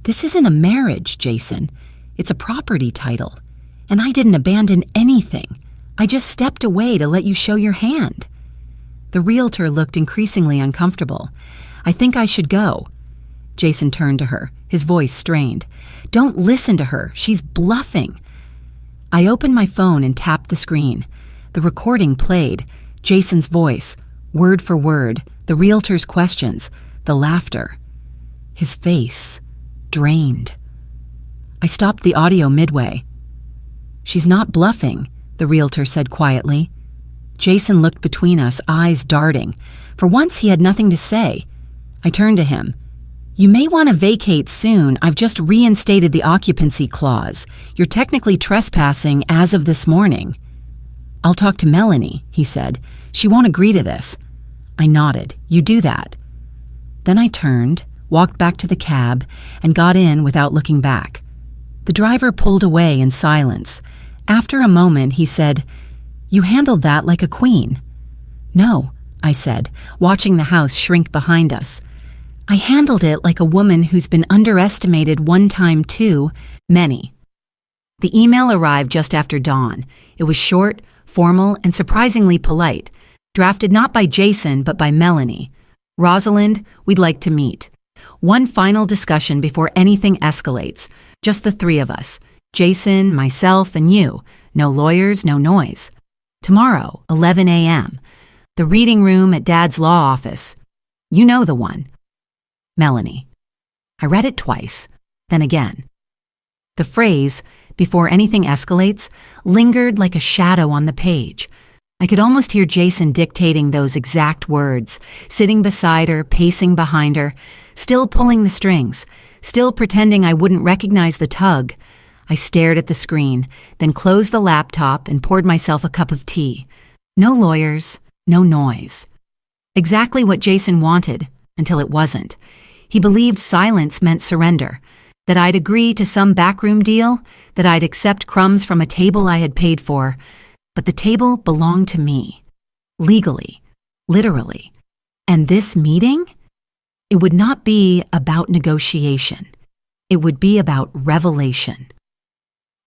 This isn't a marriage, Jason. It's a property title. And I didn't abandon anything. I just stepped away to let you show your hand. The realtor looked increasingly uncomfortable. I think I should go. Jason turned to her, his voice strained. Don't listen to her. She's bluffing. I opened my phone and tapped the screen. The recording played. Jason's voice, word for word, the realtor's questions, the laughter. His face, drained. I stopped the audio midway. She's not bluffing, the realtor said quietly. Jason looked between us, eyes darting. For once he had nothing to say. I turned to him. You may want to vacate soon. I've just reinstated the occupancy clause. You're technically trespassing as of this morning. I'll talk to Melanie, he said. She won't agree to this. I nodded. You do that. Then I turned, walked back to the cab, and got in without looking back. The driver pulled away in silence. After a moment, he said, You handled that like a queen. No, I said, watching the house shrink behind us. I handled it like a woman who's been underestimated one time too many. The email arrived just after dawn. It was short, formal, and surprisingly polite, drafted not by Jason but by Melanie. Rosalind, we'd like to meet. One final discussion before anything escalates. Just the three of us. Jason, myself, and you. No lawyers, no noise. Tomorrow, 11 a.m. The reading room at Dad's law office. You know the one. Melanie. I read it twice, then again. The phrase, before anything escalates, lingered like a shadow on the page. I could almost hear Jason dictating those exact words, sitting beside her, pacing behind her, still pulling the strings, still pretending I wouldn't recognize the tug. I stared at the screen, then closed the laptop and poured myself a cup of tea. No lawyers, no noise. Exactly what Jason wanted, until it wasn't. He believed silence meant surrender, that I'd agree to some backroom deal, that I'd accept crumbs from a table I had paid for, but the table belonged to me. Legally, literally. And this meeting? It would not be about negotiation. It would be about revelation.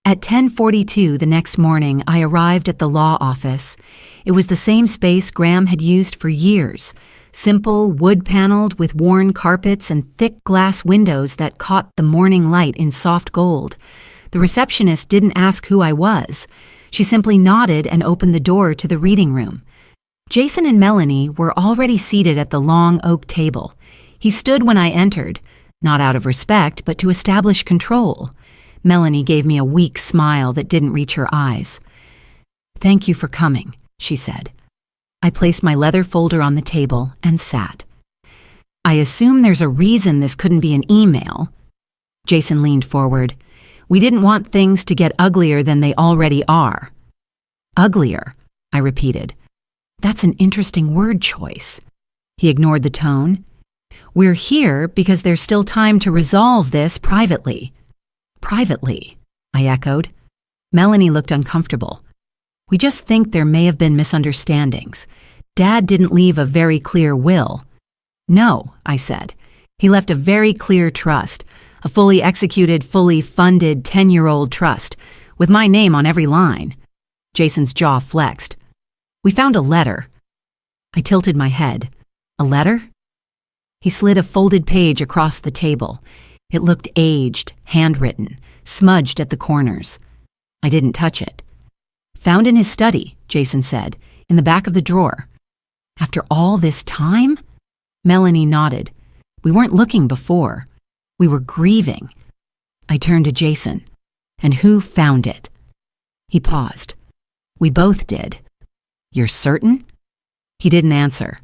At 10:42 the next morning, I arrived at the law office. It was the same space Graham had used for years, simple, wood-paneled with worn carpets and thick glass windows that caught the morning light in soft gold. The receptionist didn't ask who I was. She simply nodded and opened the door to the reading room. Jason and Melanie were already seated at the long oak table. He stood when I entered, not out of respect, but to establish control. Melanie gave me a weak smile that didn't reach her eyes. "Thank you for coming," she said. I placed my leather folder on the table and sat. "I assume there's a reason this couldn't be an email." Jason leaned forward. "We didn't want things to get uglier than they already are." "Uglier," I repeated. "That's an interesting word choice." He ignored the tone. "We're here because there's still time to resolve this privately." "Privately," I echoed. Melanie looked uncomfortable. "We just think there may have been misunderstandings. Dad didn't leave a very clear will." "No," I said. "He left a very clear trust, a fully executed, fully funded 10-year-old trust, with my name on every line." Jason's jaw flexed. "We found a letter." I tilted my head. "A letter?" He slid a folded page across the table. It looked aged, handwritten, smudged at the corners. I didn't touch it. "Found in his study," Jason said, "in the back of the drawer." "After all this time?" Melanie nodded. "We weren't looking before. We were grieving." I turned to Jason. "And who found it?" He paused. "We both did." "You're certain?" He didn't answer.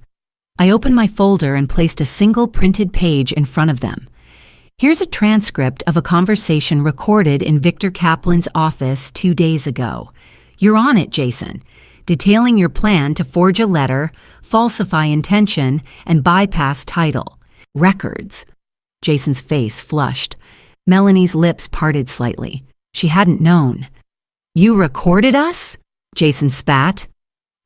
I opened my folder and placed a single printed page in front of them. Here's a transcript of a conversation recorded in Victor Kaplan's office 2 days ago. You're on it, Jason, detailing your plan to forge a letter, falsify intention, and bypass title. Records. Jason's face flushed. Melanie's lips parted slightly. She hadn't known. "You recorded us?" Jason spat.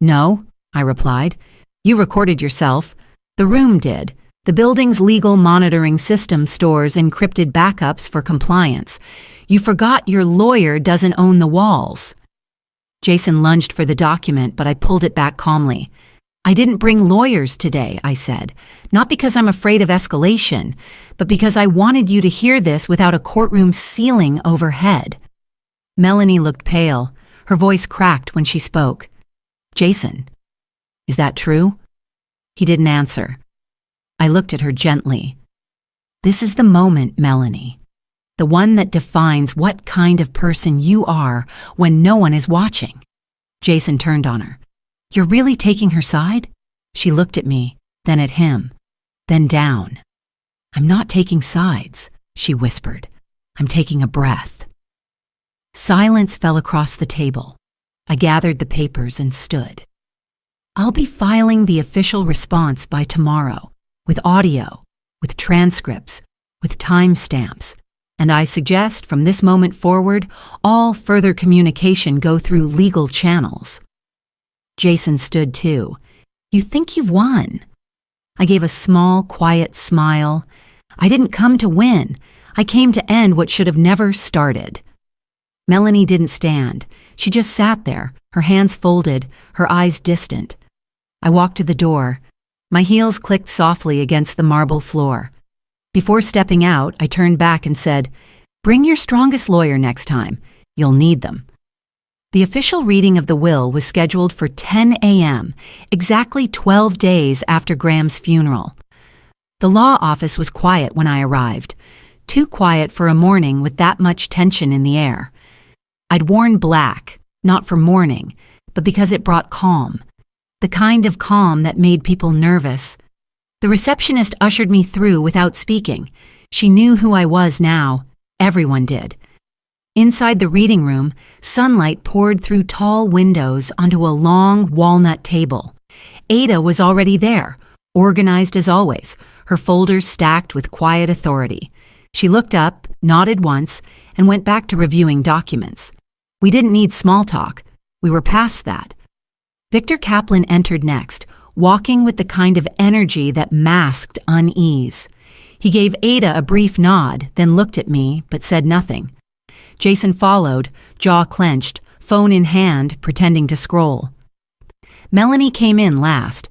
"No," I replied. "You recorded yourself. The room did. The building's legal monitoring system stores encrypted backups for compliance. You forgot your lawyer doesn't own the walls." Jason lunged for the document, but I pulled it back calmly. "I didn't bring lawyers today," I said. "Not because I'm afraid of escalation, but because I wanted you to hear this without a courtroom ceiling overhead." Melanie looked pale. Her voice cracked when she spoke. "Jason, is that true?" He didn't answer. I looked at her gently. "This is the moment, Melanie. The one that defines what kind of person you are when no one is watching." Jason turned on her. "You're really taking her side?" She looked at me, then at him, then down. "I'm not taking sides," she whispered. "I'm taking a breath." Silence fell across the table. I gathered the papers and stood. "I'll be filing the official response by tomorrow, with audio, with transcripts, with timestamps, and I suggest from this moment forward, all further communication go through legal channels." Jason stood too. "You think you've won?" I gave a small, quiet smile. I didn't come to win. I came to end what should have never started. Melanie didn't stand. She just sat there, her hands folded, her eyes distant. I walked to the door. My heels clicked softly against the marble floor. Before stepping out, I turned back and said, "Bring your strongest lawyer next time. You'll need them." The official reading of the will was scheduled for 10 a.m., exactly 12 days after Graham's funeral. The law office was quiet when I arrived, too quiet for a morning with that much tension in the air. I'd worn black, not for mourning, but because it brought calm. The kind of calm that made people nervous. The receptionist ushered me through without speaking. She knew who I was now. Everyone did. Inside the reading room, sunlight poured through tall windows onto a long walnut table. Ada was already there, organized as always, her folders stacked with quiet authority. She looked up, nodded once, and went back to reviewing documents. We didn't need small talk. We were past that. Victor Kaplan entered next, walking with the kind of energy that masked unease. He gave Ada a brief nod, then looked at me, but said nothing. Jason followed, jaw clenched, phone in hand, pretending to scroll. Melanie came in last.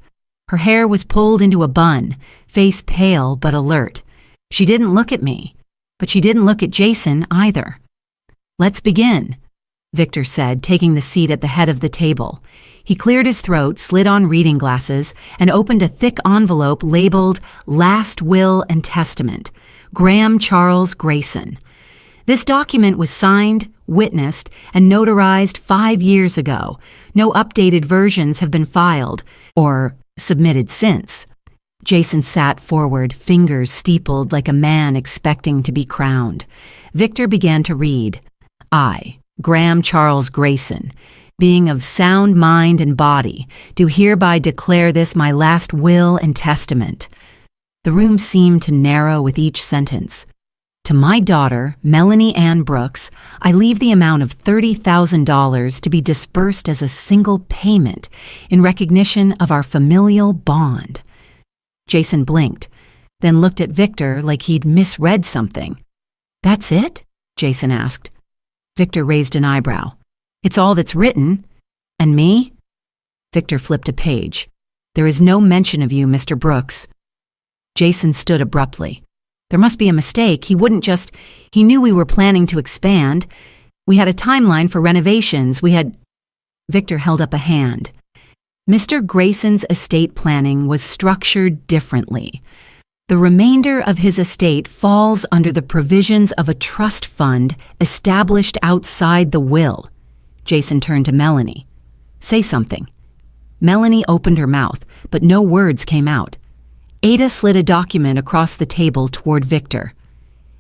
Her hair was pulled into a bun, face pale but alert. She didn't look at me, but she didn't look at Jason either. "Let's begin," Victor said, taking the seat at the head of the table. He cleared his throat, slid on reading glasses, and opened a thick envelope labeled Last Will and Testament, Graham Charles Grayson. This document was signed, witnessed, and notarized 5 years ago. No updated versions have been filed or submitted since. Jason sat forward, fingers steepled like a man expecting to be crowned. Victor began to read. I, Graham Charles Grayson, being of sound mind and body, do hereby declare this my last will and testament. The room seemed to narrow with each sentence. To my daughter, Melanie Ann Brooks, I leave the amount of $30,000 to be disbursed as a single payment in recognition of our familial bond. Jason blinked, then looked at Victor like he'd misread something. That's it? Jason asked. Victor raised an eyebrow. It's all that's written. And me? Victor flipped a page. There is no mention of you, Mr. Brooks. Jason stood abruptly. There must be a mistake. He knew we were planning to expand. We had a timeline for renovations. Victor held up a hand. Mr. Grayson's estate planning was structured differently. The remainder of his estate falls under the provisions of a trust fund established outside the will. Jason turned to Melanie. Say something. Melanie opened her mouth, but no words came out. Ada slid a document across the table toward Victor.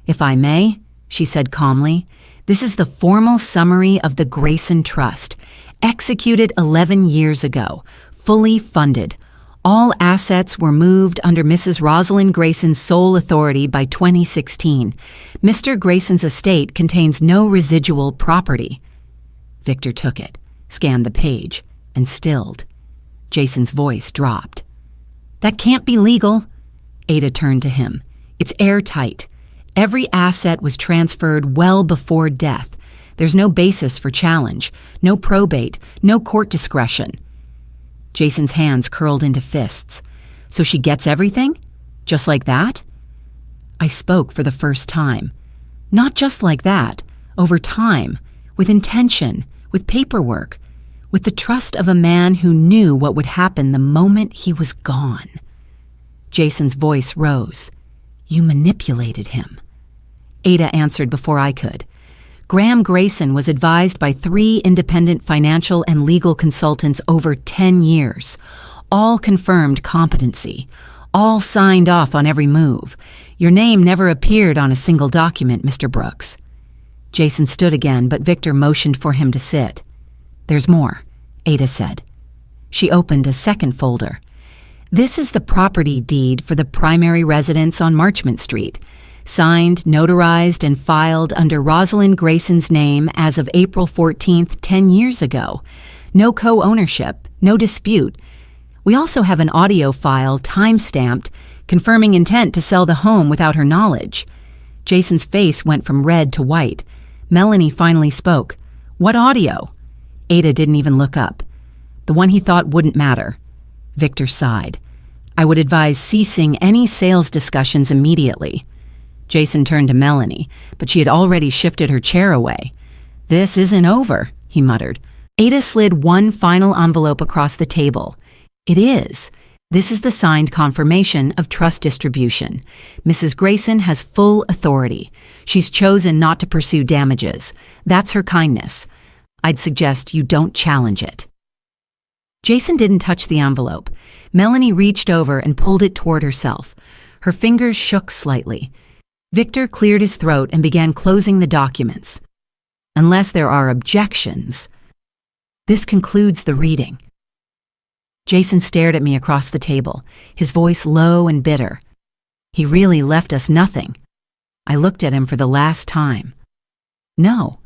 If I may, she said calmly, this is the formal summary of the Grayson Trust, executed 11 years ago, fully funded. All assets were moved under Mrs. Rosalind Grayson's sole authority by 2016. Mr. Grayson's estate contains no residual property. Victor took it, scanned the page, and stilled. Jason's voice dropped. That can't be legal. Ada turned to him. It's airtight. Every asset was transferred well before death. There's no basis for challenge, no probate, no court discretion. Jason's hands curled into fists. So she gets everything? Just like that? I spoke for the first time. Not just like that. Over time. With intention. With paperwork. With the trust of a man who knew what would happen the moment he was gone. Jason's voice rose. You manipulated him. Ada answered before I could. Graham Grayson was advised by 3 independent financial and legal consultants over 10 years. All confirmed competency. All signed off on every move. Your name never appeared on a single document, Mr. Brooks. Jason stood again, but Victor motioned for him to sit. There's more, Ada said. She opened a second folder. This is the property deed for the primary residence on Marchmont Street, signed, notarized, and filed under Rosalind Grayson's name as of April 14th, 10 years ago. No co-ownership, no dispute. We also have an audio file time-stamped, confirming intent to sell the home without her knowledge. Jason's face went from red to white. Melanie finally spoke. What audio? Ada didn't even look up. The one he thought wouldn't matter. Victor sighed. I would advise ceasing any sales discussions immediately. Jason turned to Melanie, but she had already shifted her chair away. This isn't over, he muttered. Ada slid one final envelope across the table. It is. This is the signed confirmation of trust distribution. Mrs. Grayson has full authority. She's chosen not to pursue damages. That's her kindness. I'd suggest you don't challenge it. Jason didn't touch the envelope. Melanie reached over and pulled it toward herself. Her fingers shook slightly. Victor cleared his throat and began closing the documents. unless there are objections. This concludes the reading." Jason stared at me across the table, his voice low and bitter. "He really left us nothing." I looked at him for the last time. "No,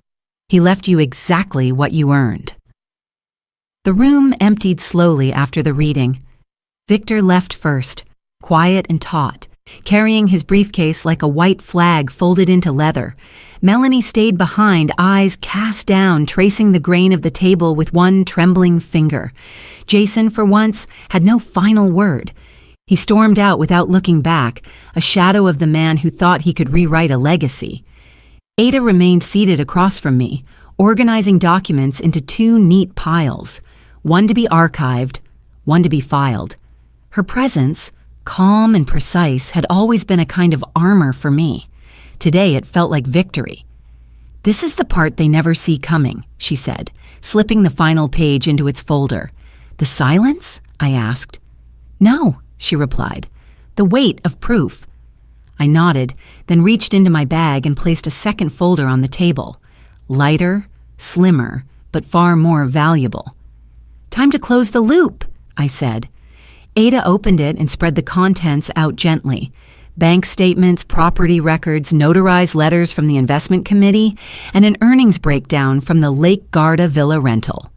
he left you exactly what you earned." The room emptied slowly after the reading. Victor left first, quiet and taut, carrying his briefcase like a white flag folded into leather. Melanie stayed behind, eyes cast down, tracing the grain of the table with one trembling finger. Jason, for once, had no final word. He stormed out without looking back, a shadow of the man who thought he could rewrite a legacy. Ada remained seated across from me, organizing documents into two neat piles, one to be archived, one to be filed. Her presence, calm and precise, had always been a kind of armor for me. Today it felt like victory. "This is the part they never see coming," she said, slipping the final page into its folder. "The silence?" I asked. "No," she replied. "The weight of proof." I nodded, then reached into my bag and placed a second folder on the table. Lighter, slimmer, but far more valuable. "Time to close the loop," I said. Ada opened it and spread the contents out gently. Bank statements, property records, notarized letters from the investment committee, and an earnings breakdown from the Lake Garda villa rental.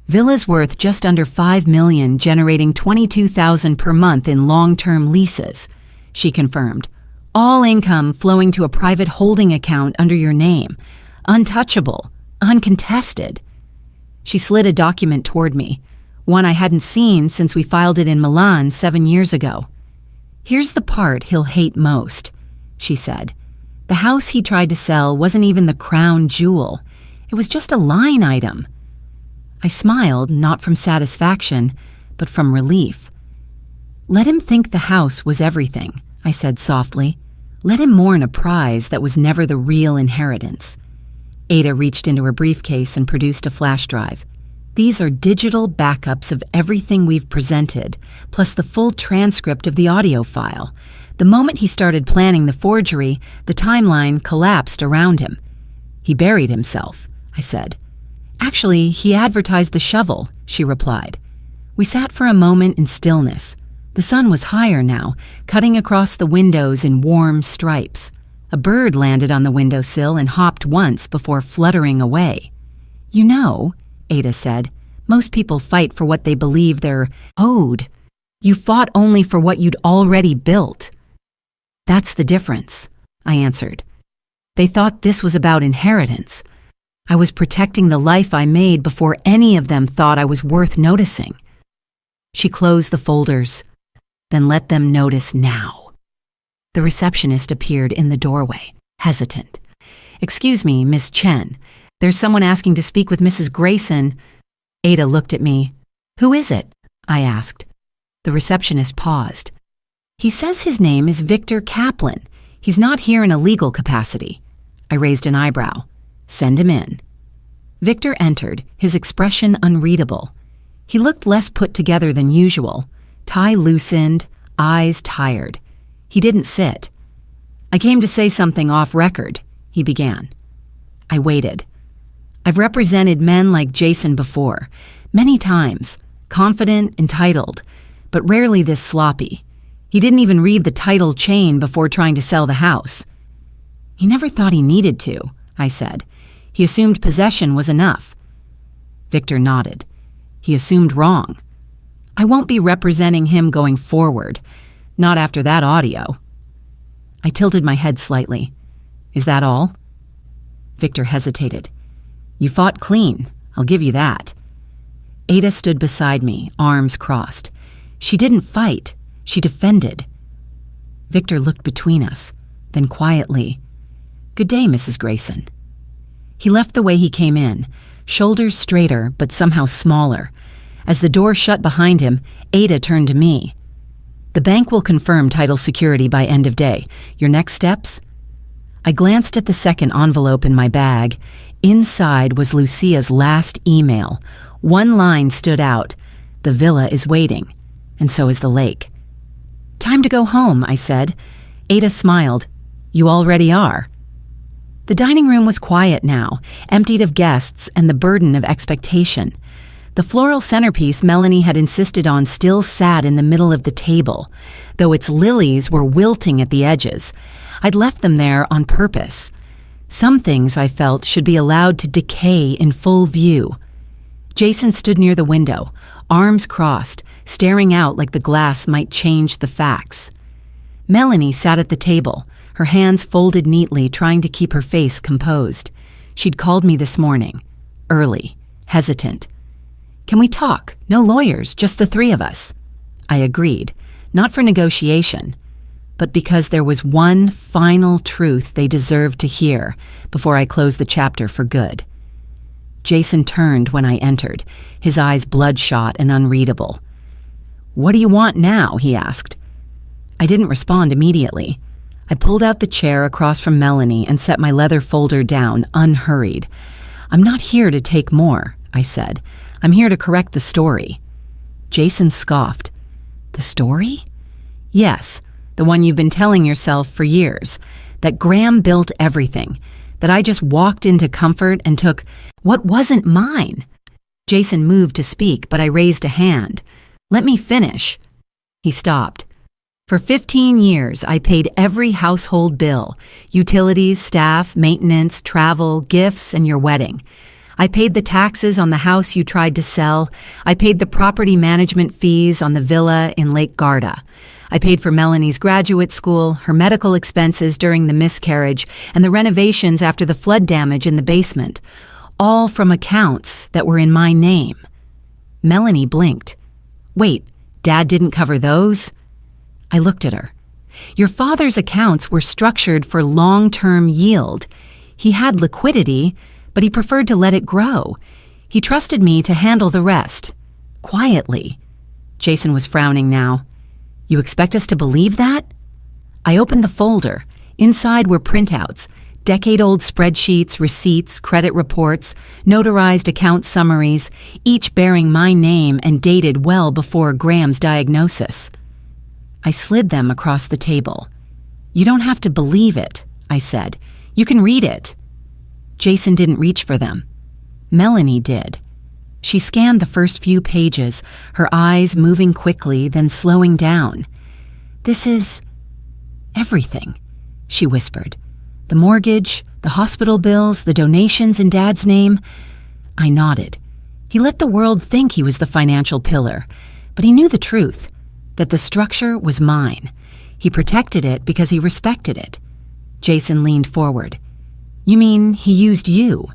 Villa's worth just under $5 million, generating $22,000 per month in long-term leases, she confirmed. "All income flowing to a private holding account under your name. Untouchable, uncontested." She slid a document toward me, one I hadn't seen since we filed it in Milan 7 years ago. "Here's the part he'll hate most," she said. "The house he tried to sell wasn't even the crown jewel. It was just a line item." I smiled, not from satisfaction, but from relief. "Let him think the house was everything," I said softly. "Let him mourn a prize that was never the real inheritance." Ada reached into her briefcase and produced a flash drive. "These are digital backups of everything we've presented, plus the full transcript of the audio file. The moment he started planning the forgery, the timeline collapsed around him. He buried himself," I said. "Actually, he advertised the shovel," she replied. We sat for a moment in stillness. The sun was higher now, cutting across the windows in warm stripes. A bird landed on the windowsill and hopped once before fluttering away. "You know," Ada said, "most people fight for what they believe they're owed. You fought only for what you'd already built." "That's the difference," I answered. "They thought this was about inheritance. I was protecting the life I made before any of them thought I was worth noticing." She closed the folders. "Then let them notice now." The receptionist appeared in the doorway, hesitant. "Excuse me, Miss Chen. There's someone asking to speak with Mrs. Grayson." Ada looked at me. "Who is it?" I asked. The receptionist paused. "He says his name is Victor Kaplan. He's not here in a legal capacity." I raised an eyebrow. "Send him in." Victor entered, his expression unreadable. He looked less put together than usual, tie loosened, eyes tired. He didn't sit. "I came to say something off record," he began. I waited. I've represented men like Jason before, many times, confident, entitled, but rarely this sloppy. He didn't even read the title chain before trying to sell the house. "He never thought he needed to," I said. "He assumed possession was enough." Victor nodded. "He assumed wrong. I won't be representing him going forward, not after that audio." I tilted my head slightly. "Is that all?" Victor hesitated. "You fought clean, I'll give you that." Ada stood beside me, arms crossed. She didn't fight, she defended. Victor looked between us, then quietly, "Good day, Mrs. Grayson." He left the way he came in, shoulders straighter but somehow smaller. As the door shut behind him, Ada turned to me. "The bank will confirm title security by end of day. Your next steps?" I glanced at the second envelope in my bag. Inside was Lucia's last email. One line stood out. "The villa is waiting, and so is the lake." "Time to go home," I said. Ada smiled. "You already are." The dining room was quiet now, emptied of guests and the burden of expectation. The floral centerpiece Melanie had insisted on still sat in the middle of the table, though its lilies were wilting at the edges. I'd left them there on purpose. Some things, I felt, should be allowed to decay in full view. Jason stood near the window, arms crossed, staring out like the glass might change the facts. Melanie sat at the table, her hands folded neatly, trying to keep her face composed. She'd called me this morning, early, hesitant. "Can we talk? No lawyers, just the three of us." I agreed, not for negotiation, but because there was one final truth they deserved to hear before I closed the chapter for good. Jason turned when I entered, his eyes bloodshot and unreadable. "What do you want now?" he asked. I didn't respond immediately. I pulled out the chair across from Melanie and set my leather folder down, unhurried. "I'm not here to take more," I said. "I'm here to correct the story." Jason scoffed. "The story?" "Yes, the one you've been telling yourself for years. That Graham built everything. That I just walked into comfort and took what wasn't mine." Jason moved to speak, but I raised a hand. "Let me finish." He stopped. "For 15 years, I paid every household bill, utilities, staff, maintenance, travel, gifts, and your wedding. I paid the taxes on the house you tried to sell. I paid the property management fees on the villa in Lake Garda. I paid for Melanie's graduate school, her medical expenses during the miscarriage, and the renovations after the flood damage in the basement, all from accounts that were in my name." Melanie blinked. "Wait, Dad didn't cover those?" I looked at her. "Your father's accounts were structured for long-term yield. He had liquidity, but he preferred to let it grow. He trusted me to handle the rest. Quietly." Jason was frowning now. "You expect us to believe that?" I opened the folder. Inside were printouts, decade-old spreadsheets, receipts, credit reports, notarized account summaries, each bearing my name and dated well before Graham's diagnosis. I slid them across the table. "You don't have to believe it," I said. "You can read it." Jason didn't reach for them. Melanie did. She scanned the first few pages, her eyes moving quickly, then slowing down. "This is everything," she whispered. "The mortgage, the hospital bills, the donations in Dad's name." I nodded. He let the world think he was the financial pillar, but he knew the truth, that the structure was mine. He protected it because he respected it. Jason leaned forward. "You mean he used you?"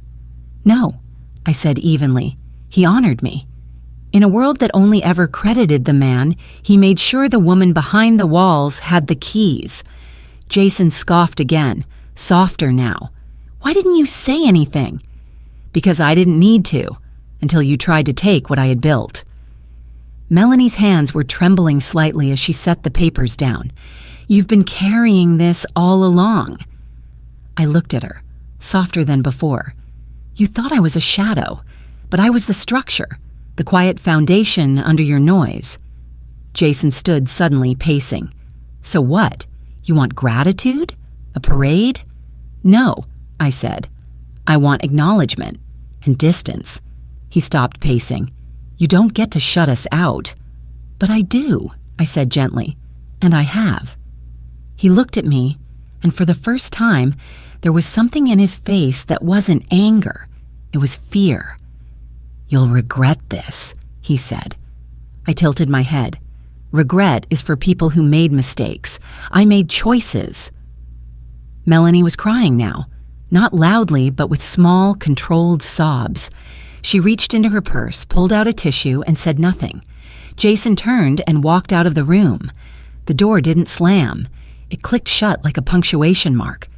"No," I said evenly. "He honored me. In a world that only ever credited the man, he made sure the woman behind the walls had the keys." Jason scoffed again, softer now. "Why didn't you say anything?" "Because I didn't need to, until you tried to take what I had built." Melanie's hands were trembling slightly as she set the papers down. "You've been carrying this all along." I looked at her, softer than before. "You thought I was a shadow, but I was the structure, the quiet foundation under your noise." Jason stood suddenly pacing. "So what? You want gratitude? A parade?" "No," I said. "I want acknowledgement and distance." He stopped pacing. "You don't get to shut us out." "But I do," I said gently, "and I have." He looked at me, and for the first time, there was something in his face that wasn't anger. It was fear. "You'll regret this," he said. I tilted my head. "Regret is for people who made mistakes. I made choices." Melanie was crying now, not loudly, but with small, controlled sobs. She reached into her purse, pulled out a tissue, and said nothing. Jason turned and walked out of the room. The door didn't slam. It clicked shut like a punctuation mark.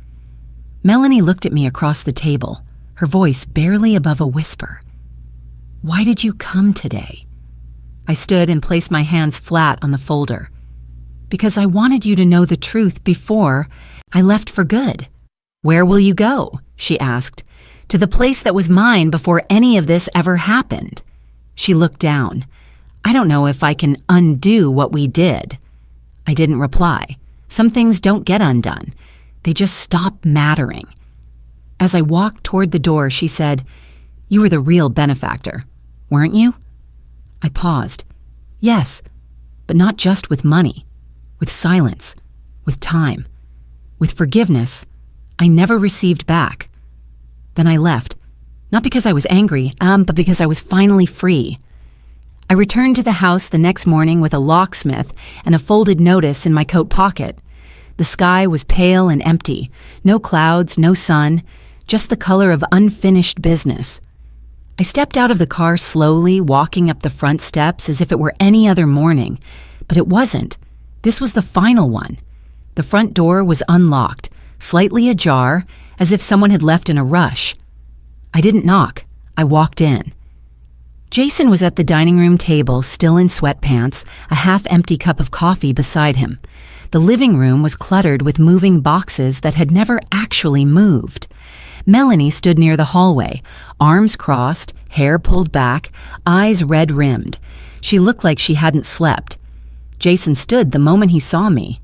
Melanie looked at me across the table, her voice barely above a whisper. "Why did you come today?" I stood and placed my hands flat on the folder. "Because I wanted you to know the truth before I left for good." "Where will you go?" she asked. "To the place that was mine before any of this ever happened." She looked down. "I don't know if I can undo what we did." I didn't reply. Some things don't get undone. They just stop mattering. As I walked toward the door, she said, "You were the real benefactor, weren't you?" I paused. "Yes, but not just with money, with silence, with time, with forgiveness I never received back." Then I left, not because I was angry, but because I was finally free. I returned to the house the next morning with a locksmith and a folded notice in my coat pocket. The sky was pale and empty, no clouds, no sun, just the color of unfinished business. I stepped out of the car slowly, walking up the front steps as if it were any other morning, but it wasn't. This was the final one. The front door was unlocked, slightly ajar, as if someone had left in a rush. I didn't knock. I walked in. Jason was at the dining room table, still in sweatpants, a half-empty cup of coffee beside him. The living room was cluttered with moving boxes that had never actually moved. Melanie stood near the hallway, arms crossed, hair pulled back, eyes red-rimmed. She looked like she hadn't slept. Jason stood the moment he saw me.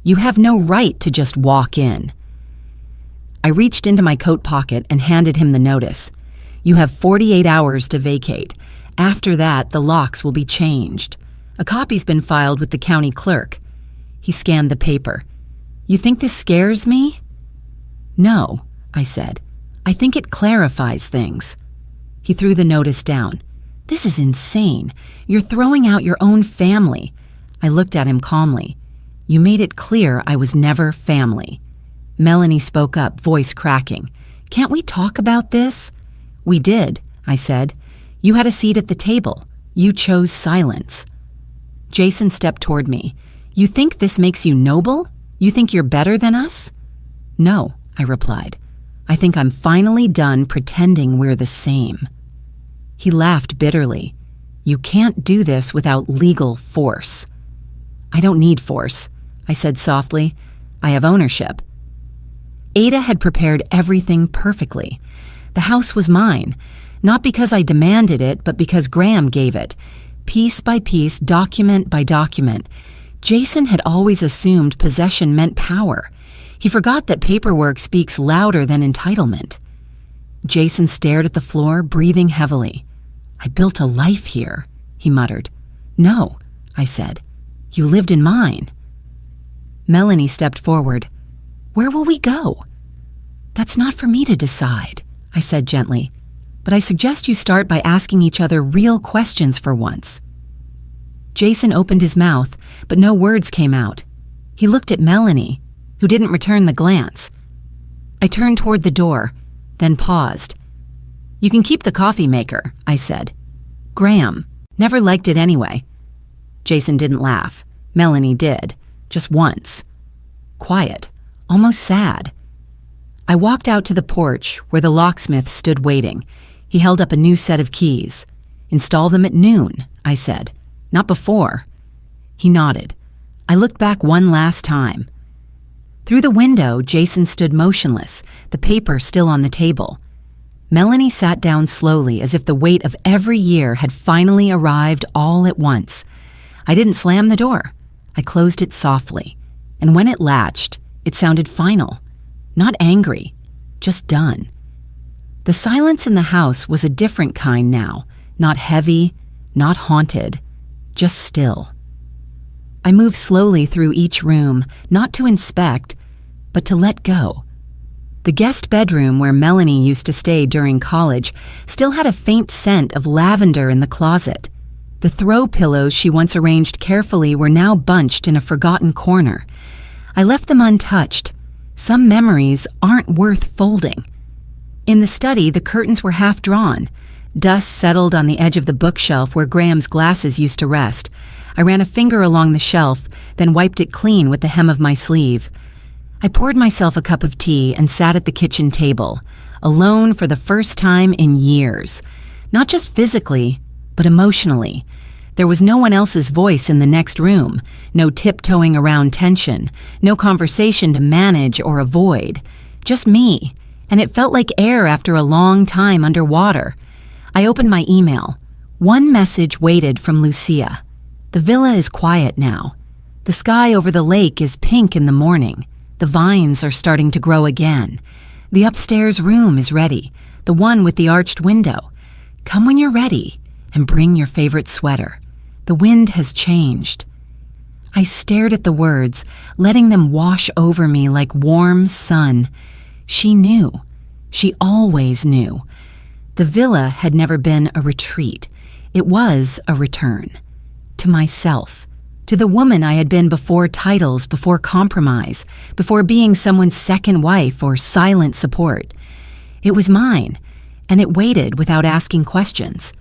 "You have no right to just walk in." I reached into my coat pocket and handed him the notice. "You have 48 hours to vacate. After that, the locks will be changed. A copy's been filed with the county clerk." He scanned the paper. "You think this scares me?" "No," I said. "I think it clarifies things." He threw the notice down. "This is insane. You're throwing out your own family." I looked at him calmly. "You made it clear I was never family." Melanie spoke up, voice cracking. "Can't we talk about this?" "We did," I said. "You had a seat at the table. You chose silence." Jason stepped toward me. "You think this makes you noble? You think you're better than us?" "No," I replied. "I think I'm finally done pretending we're the same." He laughed bitterly. "You can't do this without legal force." "I don't need force," I said softly. "I have ownership." Ada had prepared everything perfectly. The house was mine, not because I demanded it, but because Graham gave it. Piece by piece, document by document. Jason had always assumed possession meant power. He forgot that paperwork speaks louder than entitlement. Jason stared at the floor, breathing heavily. "I built a life here," he muttered. "No," I said. "You lived in mine." Melanie stepped forward. "Where will we go?" "That's not for me to decide," I said gently. "But I suggest you start by asking each other real questions for once." Jason opened his mouth, but no words came out. He looked at Melanie, who didn't return the glance. I turned toward the door, then paused. "You can keep the coffee maker," I said. "Graham never liked it anyway." Jason didn't laugh. Melanie did, just once. Quiet, almost sad. I walked out to the porch where the locksmith stood waiting. He held up a new set of keys. "Install them at noon," I said. "Not before." He nodded. I looked back one last time. Through the window, Jason stood motionless, the paper still on the table. Melanie sat down slowly, as if the weight of every year had finally arrived all at once. I didn't slam the door. I closed it softly, and when it latched, it sounded final. Not angry, just done. The silence in the house was a different kind now, not heavy, not haunted, just still. I moved slowly through each room, not to inspect, but to let go. The guest bedroom where Melanie used to stay during college still had a faint scent of lavender in the closet. The throw pillows she once arranged carefully were now bunched in a forgotten corner. I left them untouched. Some memories aren't worth folding. In the study, the curtains were half drawn. Dust settled on the edge of the bookshelf where Graham's glasses used to rest. I ran a finger along the shelf, then wiped it clean with the hem of my sleeve. I poured myself a cup of tea and sat at the kitchen table, alone for the first time in years. Not just physically, but emotionally. There was no one else's voice in the next room, no tiptoeing around tension, no conversation to manage or avoid. Just me, and it felt like air after a long time underwater. I opened my email. One message waited from Lucia. "The villa is quiet now. The sky over the lake is pink in the morning. The vines are starting to grow again. The upstairs room is ready, the one with the arched window. Come when you're ready, and bring your favorite sweater. The wind has changed." I stared at the words, letting them wash over me like warm sun. She knew. She always knew. The villa had never been a retreat. It was a return. To myself. To the woman I had been before titles, before compromise, before being someone's second wife or silent support. It was mine, and it waited without asking questions.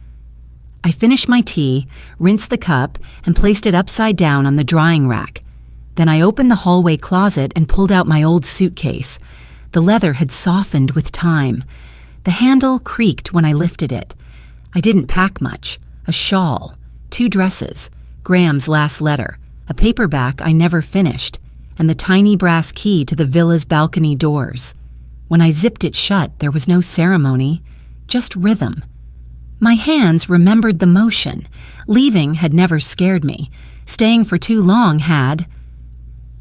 I finished my tea, rinsed the cup, and placed it upside down on the drying rack. Then I opened the hallway closet and pulled out my old suitcase. The leather had softened with time. The handle creaked when I lifted it. I didn't pack much. A shawl, 2 dresses, Graham's last letter, a paperback I never finished, and the tiny brass key to the villa's balcony doors. When I zipped it shut, there was no ceremony, just rhythm. My hands remembered the motion. Leaving had never scared me. Staying for too long had.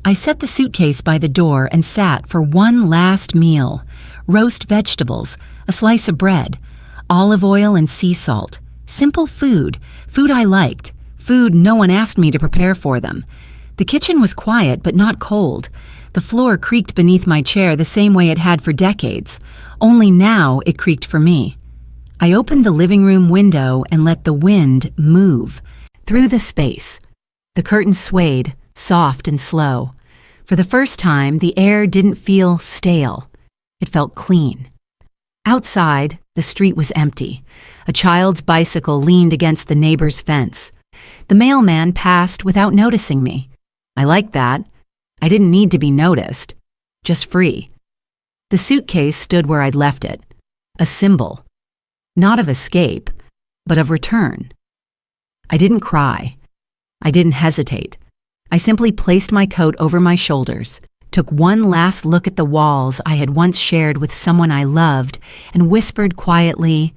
I set the suitcase by the door and sat for one last meal. Roast vegetables, a slice of bread, olive oil and sea salt. Simple food, food I liked, food no one asked me to prepare for them. The kitchen was quiet but not cold. The floor creaked beneath my chair the same way it had for decades. Only now it creaked for me. I opened the living room window and let the wind move through the space. The curtains swayed, soft and slow. For the first time, the air didn't feel stale. It felt clean. Outside, the street was empty. A child's bicycle leaned against the neighbor's fence. The mailman passed without noticing me. I liked that. I didn't need to be noticed. Just free. The suitcase stood where I'd left it. A symbol. Not of escape, but of return. I didn't cry. I didn't hesitate. I simply placed my coat over my shoulders, took one last look at the walls I had once shared with someone I loved, and whispered quietly,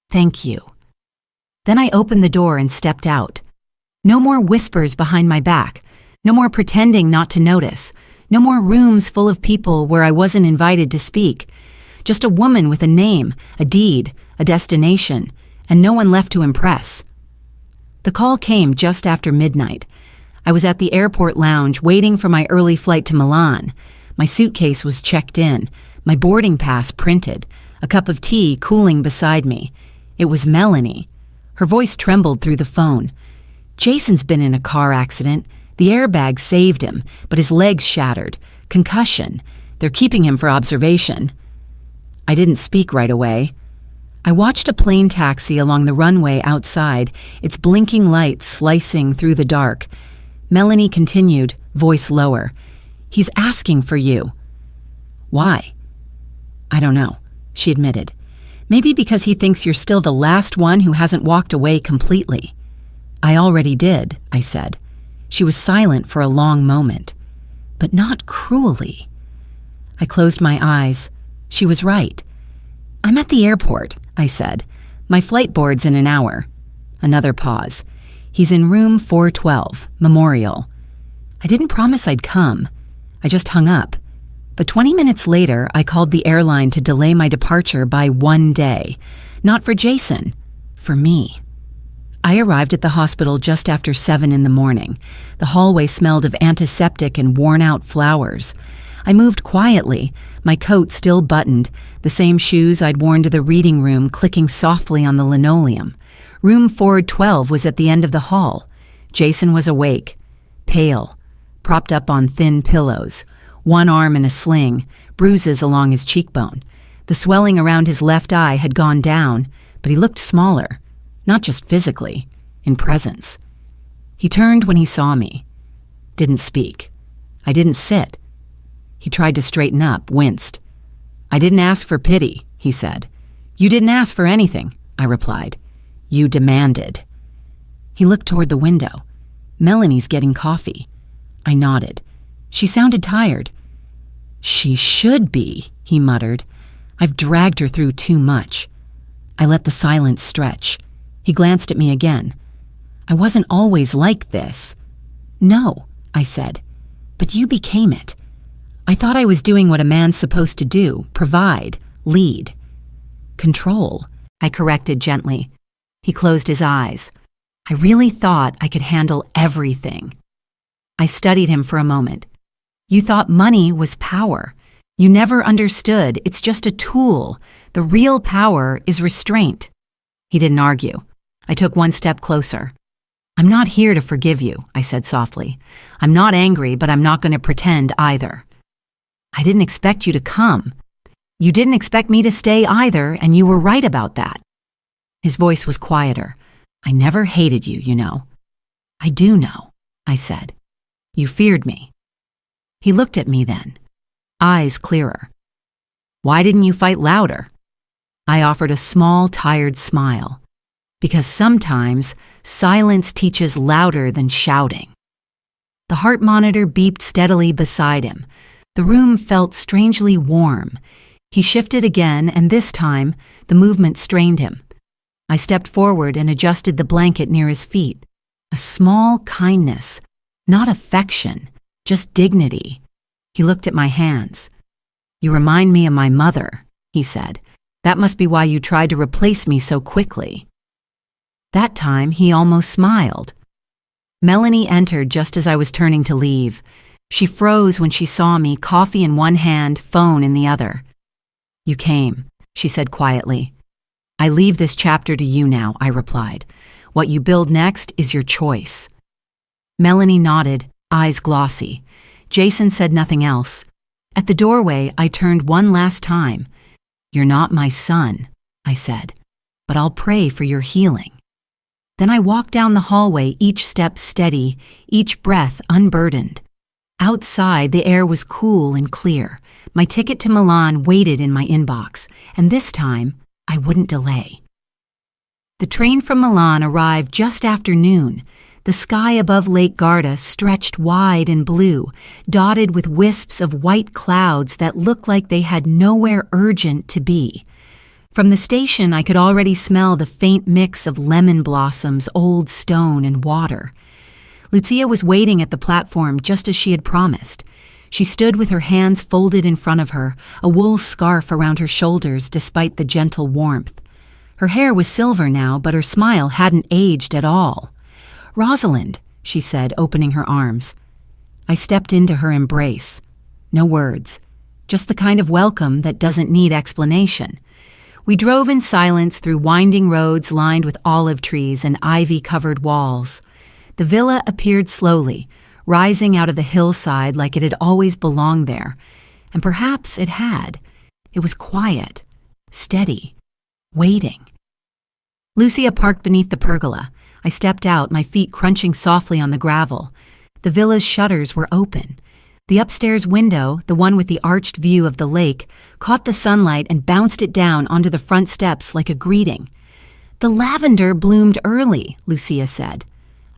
"Thank you." Then I opened the door and stepped out. No more whispers behind my back. No more pretending not to notice. No more rooms full of people where I wasn't invited to speak. Just a woman with a name, a deed, a destination, and no one left to impress. The call came just after midnight. I was at the airport lounge waiting for my early flight to Milan. My suitcase was checked in, my boarding pass printed, a cup of tea cooling beside me. It was Melanie. Her voice trembled through the phone. "Jason's been in a car accident. The airbag saved him, but his legs shattered. Concussion. They're keeping him for observation." I didn't speak right away. I watched a plane taxi along the runway outside, its blinking lights slicing through the dark. Melanie continued, voice lower. "He's asking for you." "Why?" "I don't know," she admitted. "Maybe because he thinks you're still the last one who hasn't walked away completely." "I already did," I said. She was silent for a long moment. "But not cruelly." I closed my eyes. She was right. "I'm at the airport," I said. "My flight board's in an hour." Another pause. "He's in room 412, Memorial." I didn't promise I'd come. I just hung up. But 20 minutes later, I called the airline to delay my departure by 1 day. Not for Jason, for me. I arrived at the hospital just after 7 in the morning. The hallway smelled of antiseptic and worn-out flowers. I moved quietly, my coat still buttoned, the same shoes I'd worn to the reading room clicking softly on the linoleum. Room 412 was at the end of the hall. Jason was awake, pale, propped up on thin pillows, one arm in a sling, bruises along his cheekbone. The swelling around his left eye had gone down, but he looked smaller, not just physically, in presence. He turned when he saw me. Didn't speak. I didn't sit. He tried to straighten up, winced. "I didn't ask for pity," he said. "You didn't ask for anything," I replied. "You demanded." He looked toward the window. "Melanie's getting coffee." I nodded. She sounded tired. "She should be," he muttered. "I've dragged her through too much." I let the silence stretch. He glanced at me again. "I wasn't always like this." "No," I said, "but you became it." I thought I was doing what a man's supposed to do: provide, lead. Control, I corrected gently. He closed his eyes. I really thought I could handle everything. I studied him for a moment. You thought money was power. You never understood. It's just a tool. The real power is restraint. He didn't argue. I took one step closer. I'm not here to forgive you, I said softly. I'm not angry, but I'm not going to pretend either. I didn't expect you to come. You didn't expect me to stay either, and you were right about that. His voice was quieter. I never hated you, you know. I do know, I said. You feared me. He looked at me then, eyes clearer. Why didn't you fight louder? I offered a small, tired smile. Because sometimes silence teaches louder than shouting. The heart monitor beeped steadily beside him. The room felt strangely warm. He shifted again, and this time, the movement strained him. I stepped forward and adjusted the blanket near his feet. A small kindness, not affection, just dignity. He looked at my hands. You remind me of my mother, he said. That must be why you tried to replace me so quickly. That time, he almost smiled. Melanie entered just as I was turning to leave. She froze when she saw me, coffee in one hand, phone in the other. You came, she said quietly. I leave this chapter to you now, I replied. What you build next is your choice. Melanie nodded, eyes glossy. Jason said nothing else. At the doorway, I turned one last time. You're not my son, I said, but I'll pray for your healing. Then I walked down the hallway, each step steady, each breath unburdened. Outside, the air was cool and clear. My ticket to Milan waited in my inbox, and this time, I wouldn't delay. The train from Milan arrived just after noon. The sky above Lake Garda stretched wide and blue, dotted with wisps of white clouds that looked like they had nowhere urgent to be. From the station, I could already smell the faint mix of lemon blossoms, old stone, and water. Lucia was waiting at the platform just as she had promised. She stood with her hands folded in front of her, a wool scarf around her shoulders despite the gentle warmth. Her hair was silver now, but her smile hadn't aged at all. Rosalind, she said, opening her arms. I stepped into her embrace. No words, just the kind of welcome that doesn't need explanation. We drove in silence through winding roads lined with olive trees and ivy-covered walls. The villa appeared slowly, rising out of the hillside like it had always belonged there. And perhaps it had. It was quiet, steady, waiting. Lucia parked beneath the pergola. I stepped out, my feet crunching softly on the gravel. The villa's shutters were open. The upstairs window, the one with the arched view of the lake, caught the sunlight and bounced it down onto the front steps like a greeting. The lavender bloomed early, Lucia said.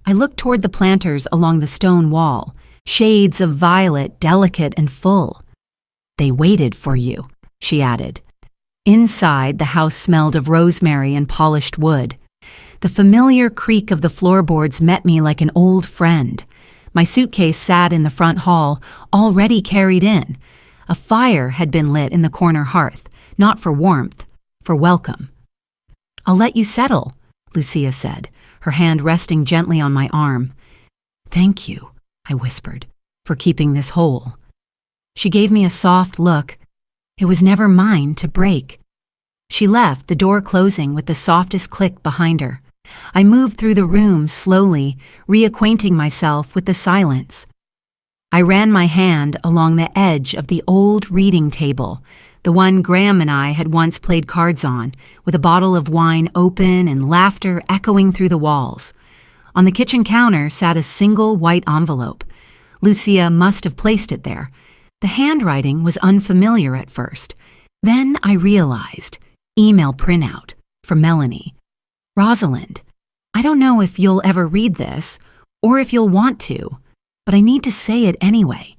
I looked toward the planters along the stone wall, shades of violet, delicate and full. They waited for you, she added. Inside, the house smelled of rosemary and polished wood. The familiar creak of the floorboards met me like an old friend. My suitcase sat in the front hall, already carried in. A fire had been lit in the corner hearth, not for warmth, for welcome. I'll let you settle, Lucia said, her hand resting gently on my arm. Thank you, I whispered, for keeping this whole. She gave me a soft look. It was never mine to break. She left, the door closing with the softest click behind her. I moved through the room slowly, reacquainting myself with the silence. I ran my hand along the edge of the old reading table, the one Graham and I had once played cards on, with a bottle of wine open and laughter echoing through the walls. On the kitchen counter sat a single white envelope. Lucia must have placed it there. The handwriting was unfamiliar at first. Then I realized, email printout, for Melanie. Rosalind, I don't know if you'll ever read this, or if you'll want to, but I need to say it anyway.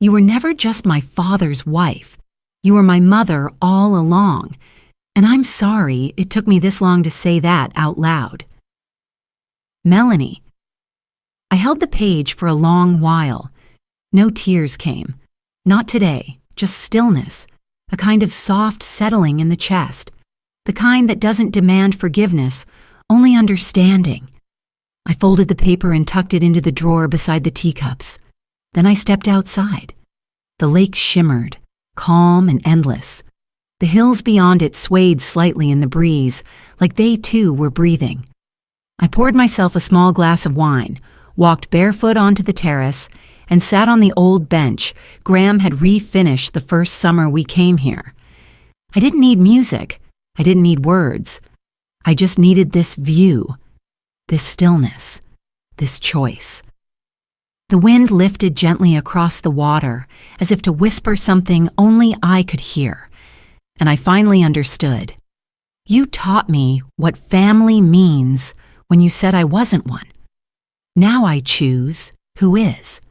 You were never just my father's wife. You were my mother all along, and I'm sorry it took me this long to say that out loud. Melanie. I held the page for a long while. No tears came. Not today, just stillness, a kind of soft settling in the chest, the kind that doesn't demand forgiveness, only understanding. I folded the paper and tucked it into the drawer beside the teacups. Then I stepped outside. The lake shimmered, calm and endless. The hills beyond it swayed slightly in the breeze, like they too were breathing. I poured myself a small glass of wine, walked barefoot onto the terrace, and sat on the old bench Graham had refinished the first summer we came here. I didn't need music. I didn't need words. I just needed this view, this stillness, this choice. The wind lifted gently across the water, as if to whisper something only I could hear. And I finally understood. You taught me what family means when you said I wasn't one. Now I choose who is.